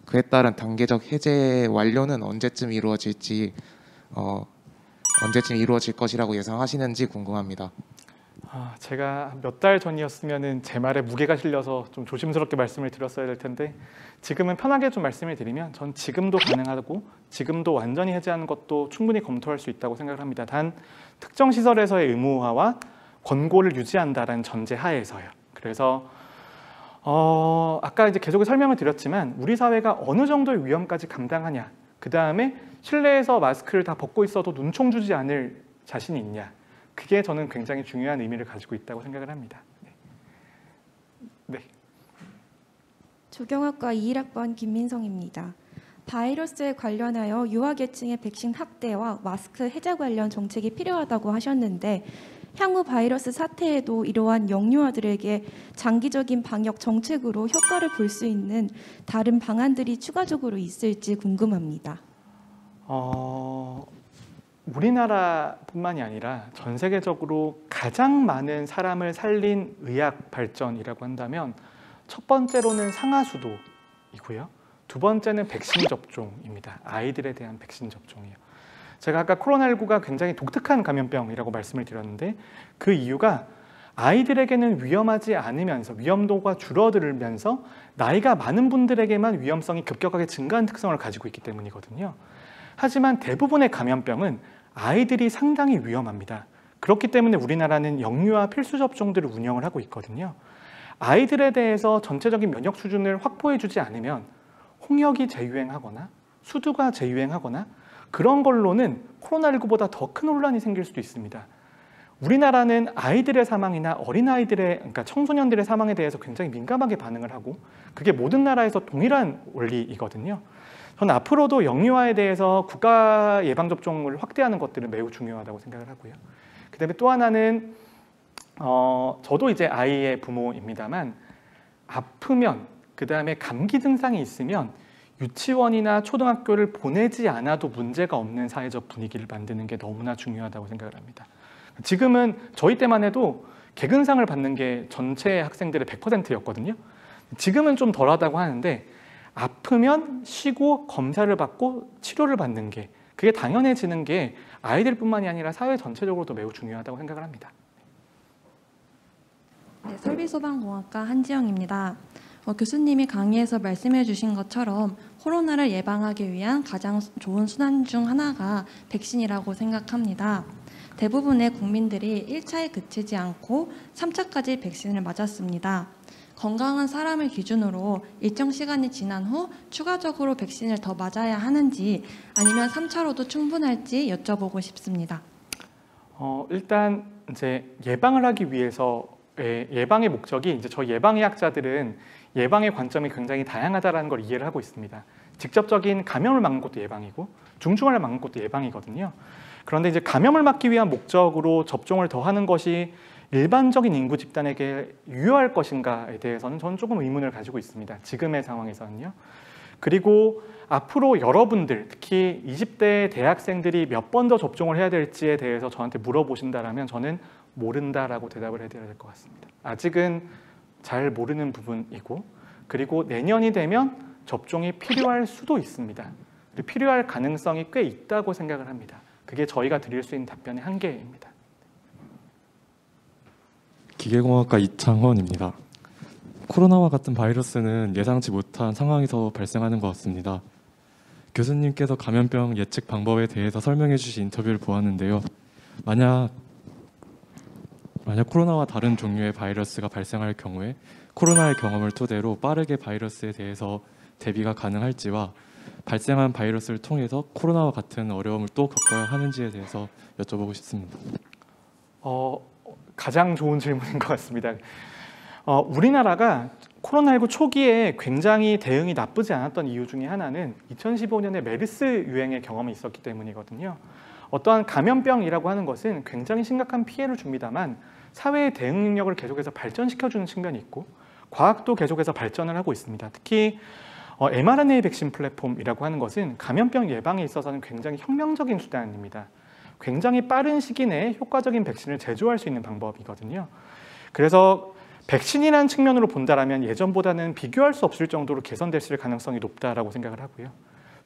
D: 그에 따른 단계적 해제 완료는 언제쯤 이루어질지 언제쯤 이루어질 것이라고 예상하시는지 궁금합니다.
A: 제가 몇 달 전이었으면 제 말에 무게가 실려서 좀 조심스럽게 말씀을 드렸어야 될 텐데 지금은 편하게 좀 말씀을 드리면 전 지금도 가능하고 지금도 완전히 해제하는 것도 충분히 검토할 수 있다고 생각을 합니다. 단 특정 시설에서의 의무화와 권고를 유지한다는 전제 하에서요. 그래서 아까 이제 계속 설명을 드렸지만 우리 사회가 어느 정도의 위험까지 감당하냐, 그 다음에 실내에서 마스크를 다 벗고 있어도 눈총 주지 않을 자신이 있냐, 그게 저는 굉장히 중요한 의미를 가지고 있다고 생각을 합니다. 네.
G: 조경학과 21학번 김민성입니다. 바이러스에 관련하여 유아계층의 백신 확대와 마스크 해제 관련 정책이 필요하다고 하셨는데 향후 바이러스 사태에도 이러한 영유아들에게 장기적인 방역 정책으로 효과를 볼 수 있는 다른 방안들이 추가적으로 있을지 궁금합니다.
A: 우리나라뿐만이 아니라 전 세계적으로 가장 많은 사람을 살린 의학 발전이라고 한다면 첫 번째로는 상하수도이고요. 두 번째는 백신 접종입니다. 아이들에 대한 백신 접종이에요. 제가 아까 코로나19가 굉장히 독특한 감염병이라고 말씀을 드렸는데 그 이유가 아이들에게는 위험하지 않으면서 위험도가 줄어들면서 나이가 많은 분들에게만 위험성이 급격하게 증가한 특성을 가지고 있기 때문이거든요. 하지만 대부분의 감염병은 아이들이 상당히 위험합니다. 그렇기 때문에 우리나라는 영유아 필수 접종들을 운영을 하고 있거든요. 아이들에 대해서 전체적인 면역 수준을 확보해주지 않으면 홍역이 재유행하거나 수두가 재유행하거나 그런 걸로는 코로나19보다 더 큰 혼란이 생길 수도 있습니다. 우리나라는 아이들의 사망이나 어린아이들의, 그러니까 청소년들의 사망에 대해서 굉장히 민감하게 반응을 하고 그게 모든 나라에서 동일한 원리이거든요. 저는 앞으로도 영유아에 대해서 국가 예방접종을 확대하는 것들은 매우 중요하다고 생각을 하고요. 그다음에 또 하나는 저도 이제 아이의 부모입니다만 아프면 그다음에 감기 증상이 있으면 유치원이나 초등학교를 보내지 않아도 문제가 없는 사회적 분위기를 만드는 게 너무나 중요하다고 생각을 합니다. 지금은 저희 때만 해도 개근상을 받는 게 전체 학생들의 100%였거든요. 지금은 좀 덜하다고 하는데 아프면 쉬고 검사를 받고 치료를 받는 게 그게 당연해지는 게 아이들뿐만이 아니라 사회 전체적으로도 매우 중요하다고 생각을 합니다.
H: 네, 설비소방공학과 한지영입니다. 교수님이 강의에서 말씀해 주신 것처럼 코로나를 예방하기 위한 가장 좋은 수단 중 하나가 백신이라고 생각합니다. 대부분의 국민들이 1차에 그치지 않고 3차까지 백신을 맞았습니다. 건강한 사람을 기준으로 일정 시간이 지난 후 추가적으로 백신을 더 맞아야 하는지 아니면 3차로도 충분할지 여쭤보고 싶습니다.
A: 일단 이제 예방을 하기 위해서 예방의 목적이 이제 저희 예방의학자들은 예방의 관점이 굉장히 다양하다는 걸 이해를 하고 있습니다. 직접적인 감염을 막는 것도 예방이고 중증화를 막는 것도 예방이거든요. 그런데 이제 감염을 막기 위한 목적으로 접종을 더 하는 것이 일반적인 인구 집단에게 유효할 것인가에 대해서는 저는 조금 의문을 가지고 있습니다. 지금의 상황에서는요. 그리고 앞으로 여러분들, 특히 20대 대학생들이 몇 번 더 접종을 해야 될지에 대해서 저한테 물어보신다면 저는 모른다라고 대답을 해드려야 될 것 같습니다. 아직은 잘 모르는 부분이고 그리고 내년이 되면 접종이 필요할 수도 있습니다. 필요할 가능성이 꽤 있다고 생각을 합니다. 그게 저희가 드릴 수 있는 답변의 한계입니다.
I: 기계공학과 이창헌입니다. 코로나와 같은 바이러스는 예상치 못한 상황에서 발생하는 것 같습니다. 교수님께서 감염병 예측 방법에 대해서 설명해 주신 인터뷰를 보았는데요. 만약 코로나와 다른 종류의 바이러스가 발생할 경우에 코로나의 경험을 토대로 빠르게 바이러스에 대해서 대비가 가능할지와 발생한 바이러스를 통해서 코로나와 같은 어려움을 또 겪어야 하는지에 대해서 여쭤보고 싶습니다.
A: 가장 좋은 질문인 것 같습니다. 우리나라가 코로나19 초기에 굉장히 대응이 나쁘지 않았던 이유 중에 하나는 2015년에 메르스 유행의 경험이 있었기 때문이거든요. 어떠한 감염병이라고 하는 것은 굉장히 심각한 피해를 줍니다만 사회의 대응 능력을 계속해서 발전시켜주는 측면이 있고 과학도 계속해서 발전을 하고 있습니다. 특히 mRNA 백신 플랫폼이라고 하는 것은 감염병 예방에 있어서는 굉장히 혁명적인 수단입니다. 굉장히 빠른 시기 내에 효과적인 백신을 제조할 수 있는 방법이거든요. 그래서 백신이라는 측면으로 본다라면 예전보다는 비교할 수 없을 정도로 개선됐을 가능성이 높다라고 생각을 하고요.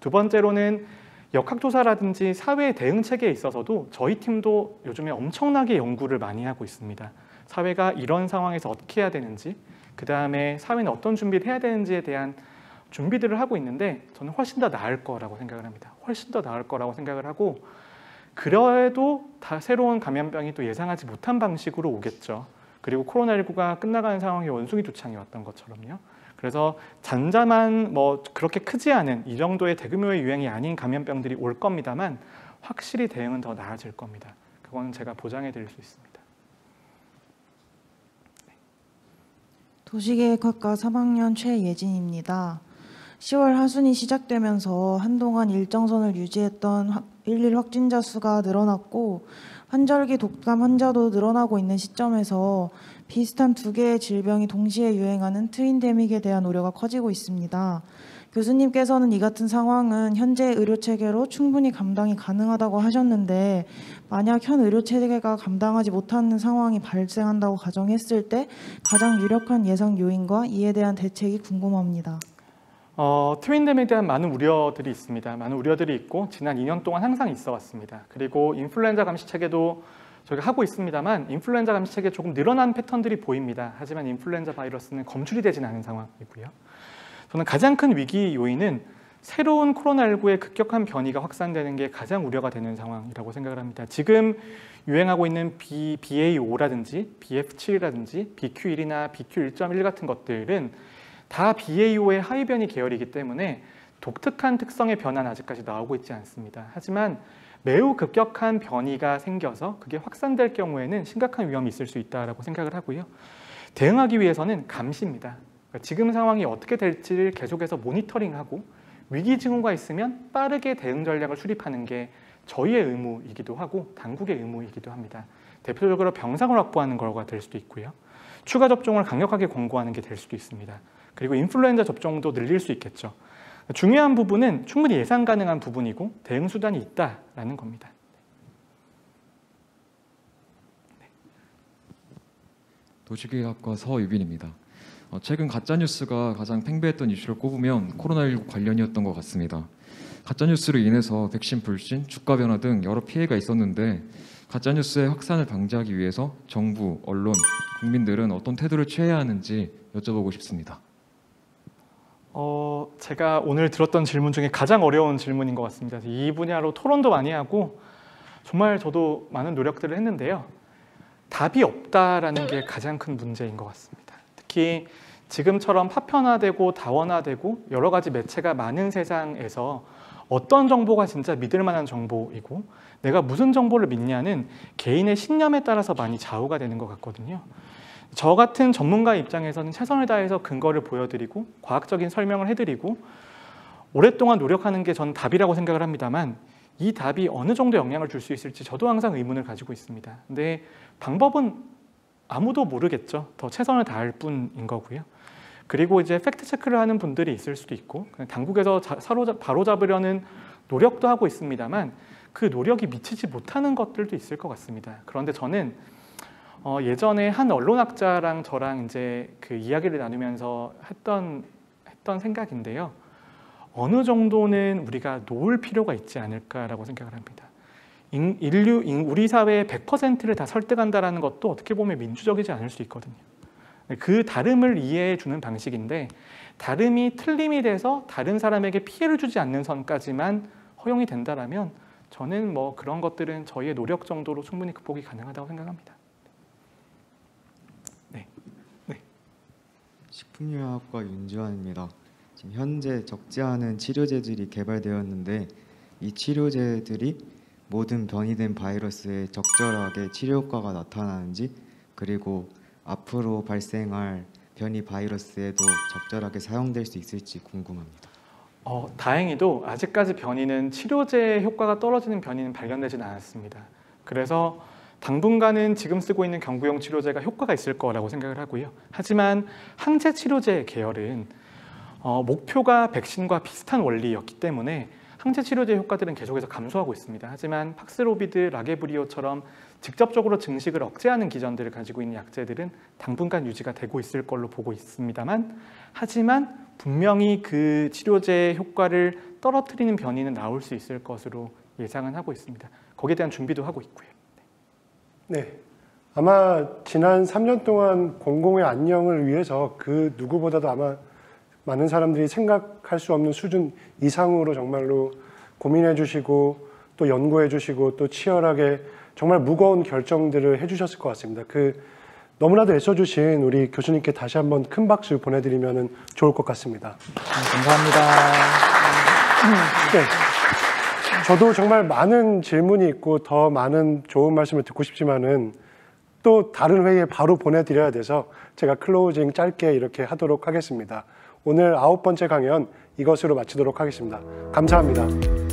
A: 두 번째로는 역학조사라든지 사회 대응 체계에 있어서도 저희 팀도 요즘에 엄청나게 연구를 많이 하고 있습니다. 사회가 이런 상황에서 어떻게 해야 되는지, 그 다음에 사회는 어떤 준비를 해야 되는지에 대한 준비들을 하고 있는데 저는 훨씬 더 나을 거라고 생각을 합니다. 훨씬 더 나을 거라고 생각을 하고 그래도 다 새로운 감염병이 또 예상하지 못한 방식으로 오겠죠. 그리고 코로나19가 끝나가는 상황이 원숭이 두창이 왔던 것처럼요. 그래서 잠잠한 그렇게 크지 않은 이 정도의 대규모의 유행이 아닌 감염병들이 올 겁니다만 확실히 대응은 더 나아질 겁니다. 그건 제가 보장해 드릴 수 있습니다.
J: 도시계획학과 3학년 최예진입니다. 10월 하순이 시작되면서 한동안 일정선을 유지했던 일일 확진자 수가 늘어났고 환절기 독감 환자도 늘어나고 있는 시점에서 비슷한 두 개의 질병이 동시에 유행하는 트윈데믹에 대한 우려가 커지고 있습니다. 교수님께서는 이 같은 상황은 현재 의료체계로 충분히 감당이 가능하다고 하셨는데 만약 현 의료체계가 감당하지 못하는 상황이 발생한다고 가정했을 때 가장 유력한 예상 요인과 이에 대한 대책이 궁금합니다.
A: 트윈데믹에 대한 많은 우려들이 있습니다. 많은 우려들이 있고 지난 2년 동안 항상 있어 왔습니다. 그리고 인플루엔자 감시 체계도 저희가 하고 있습니다만 인플루엔자 감시 체계에 조금 늘어난 패턴들이 보입니다. 하지만 인플루엔자 바이러스는 검출이 되진 않은 상황이고요. 저는 가장 큰 위기 요인은 새로운 코로나19의 급격한 변이가 확산되는 게 가장 우려가 되는 상황이라고 생각을 합니다. 지금 유행하고 있는 BA5라든지 BF7이라든지 BQ1이나 BQ1.1 같은 것들은 다 BA5의 하위 변이 계열이기 때문에 독특한 특성의 변화는 아직까지 나오고 있지 않습니다. 하지만 매우 급격한 변이가 생겨서 그게 확산될 경우에는 심각한 위험이 있을 수 있다고 생각을 하고요. 대응하기 위해서는 감시입니다. 그러니까 지금 상황이 어떻게 될지를 계속해서 모니터링하고 위기 징후가 있으면 빠르게 대응 전략을 수립하는 게 저희의 의무이기도 하고 당국의 의무이기도 합니다. 대표적으로 병상을 확보하는 거가 될 수도 있고요. 추가 접종을 강력하게 권고하는 게 될 수도 있습니다. 그리고 인플루엔자 접종도 늘릴 수 있겠죠. 중요한 부분은 충분히 예상 가능한 부분이고 대응 수단이 있다라는 겁니다.
K: 도시계획학과 서유빈입니다. 최근 가짜뉴스가 가장 팽배했던 이슈를 꼽으면 코로나19 관련이었던 것 같습니다. 가짜뉴스로 인해서 백신 불신, 주가 변화 등 여러 피해가 있었는데 가짜뉴스의 확산을 방지하기 위해서 정부, 언론, 국민들은 어떤 태도를 취해야 하는지 여쭤보고 싶습니다.
A: 제가 오늘 들었던 질문 중에 가장 어려운 질문인 것 같습니다. 이 분야로 토론도 많이 하고 정말 저도 많은 노력들을 했는데요. 답이 없다라는 게 가장 큰 문제인 것 같습니다. 특히 지금처럼 파편화되고 다원화되고 여러 가지 매체가 많은 세상에서 어떤 정보가 진짜 믿을 만한 정보이고 내가 무슨 정보를 믿냐는 개인의 신념에 따라서 많이 좌우가 되는 것 같거든요. 저 같은 전문가 입장에서는 최선을 다해서 근거를 보여드리고 과학적인 설명을 해드리고 오랫동안 노력하는 게 전 답이라고 생각을 합니다만 이 답이 어느 정도 영향을 줄 수 있을지 저도 항상 의문을 가지고 있습니다. 근데 방법은 아무도 모르겠죠. 더 최선을 다할 뿐인 거고요. 그리고 이제 팩트 체크를 하는 분들이 있을 수도 있고 당국에서 바로잡으려는 노력도 하고 있습니다만 그 노력이 미치지 못하는 것들도 있을 것 같습니다. 그런데 저는 예전에 한 언론학자랑 저랑 이제 그 이야기를 나누면서 했던 생각인데요. 어느 정도는 우리가 놓을 필요가 있지 않을까라고 생각을 합니다. 우리 사회의 100%를 다 설득한다는 것도 어떻게 보면 민주적이지 않을 수 있거든요. 그 다름을 이해해 주는 방식인데 다름이 틀림이 돼서 다른 사람에게 피해를 주지 않는 선까지만 허용이 된다라면 저는 뭐 그런 것들은 저희의 노력 정도로 충분히 극복이 가능하다고 생각합니다.
L: 식품의학과 윤지환입니다. 지금 현재 적지 않은 치료제들이 개발되었는데 이 치료제들이 모든 변이된 바이러스에 적절하게 치료 효과가 나타나는지 그리고 앞으로 발생할 변이 바이러스에도 적절하게 사용될 수 있을지 궁금합니다.
A: 다행히도 아직까지 변이는 치료제 효과가 떨어지는 변이는 발견되지는 않았습니다. 그래서 당분간은 지금 쓰고 있는 경구용 치료제가 효과가 있을 거라고 생각을 하고요. 하지만 항체 치료제 계열은 목표가 백신과 비슷한 원리였기 때문에 항체 치료제 효과들은 계속해서 감소하고 있습니다. 하지만 팍스로비드, 라게브리오처럼 직접적으로 증식을 억제하는 기전들을 가지고 있는 약제들은 당분간 유지가 되고 있을 걸로 보고 있습니다만 하지만 분명히 그 치료제의 효과를 떨어뜨리는 변이는 나올 수 있을 것으로 예상은 하고 있습니다. 거기에 대한 준비도 하고 있고요.
E: 네, 아마 지난 3년 동안 공공의 안녕을 위해서 그 누구보다도 아마 많은 사람들이 생각할 수 없는 수준 이상으로 정말로 고민해 주시고 또 연구해 주시고 또 치열하게 정말 무거운 결정들을 해주셨을 것 같습니다. 너무나도 애써주신 우리 교수님께 다시 한번 큰 박수 보내드리면 좋을 것 같습니다.
A: 감사합니다.
E: 네. 저도 정말 많은 질문이 있고 더 많은 좋은 말씀을 듣고 싶지만은 또 다른 회의에 바로 보내드려야 돼서 제가 클로징 짧게 이렇게 하도록 하겠습니다. 오늘 9번째 강연 이것으로 마치도록 하겠습니다. 감사합니다.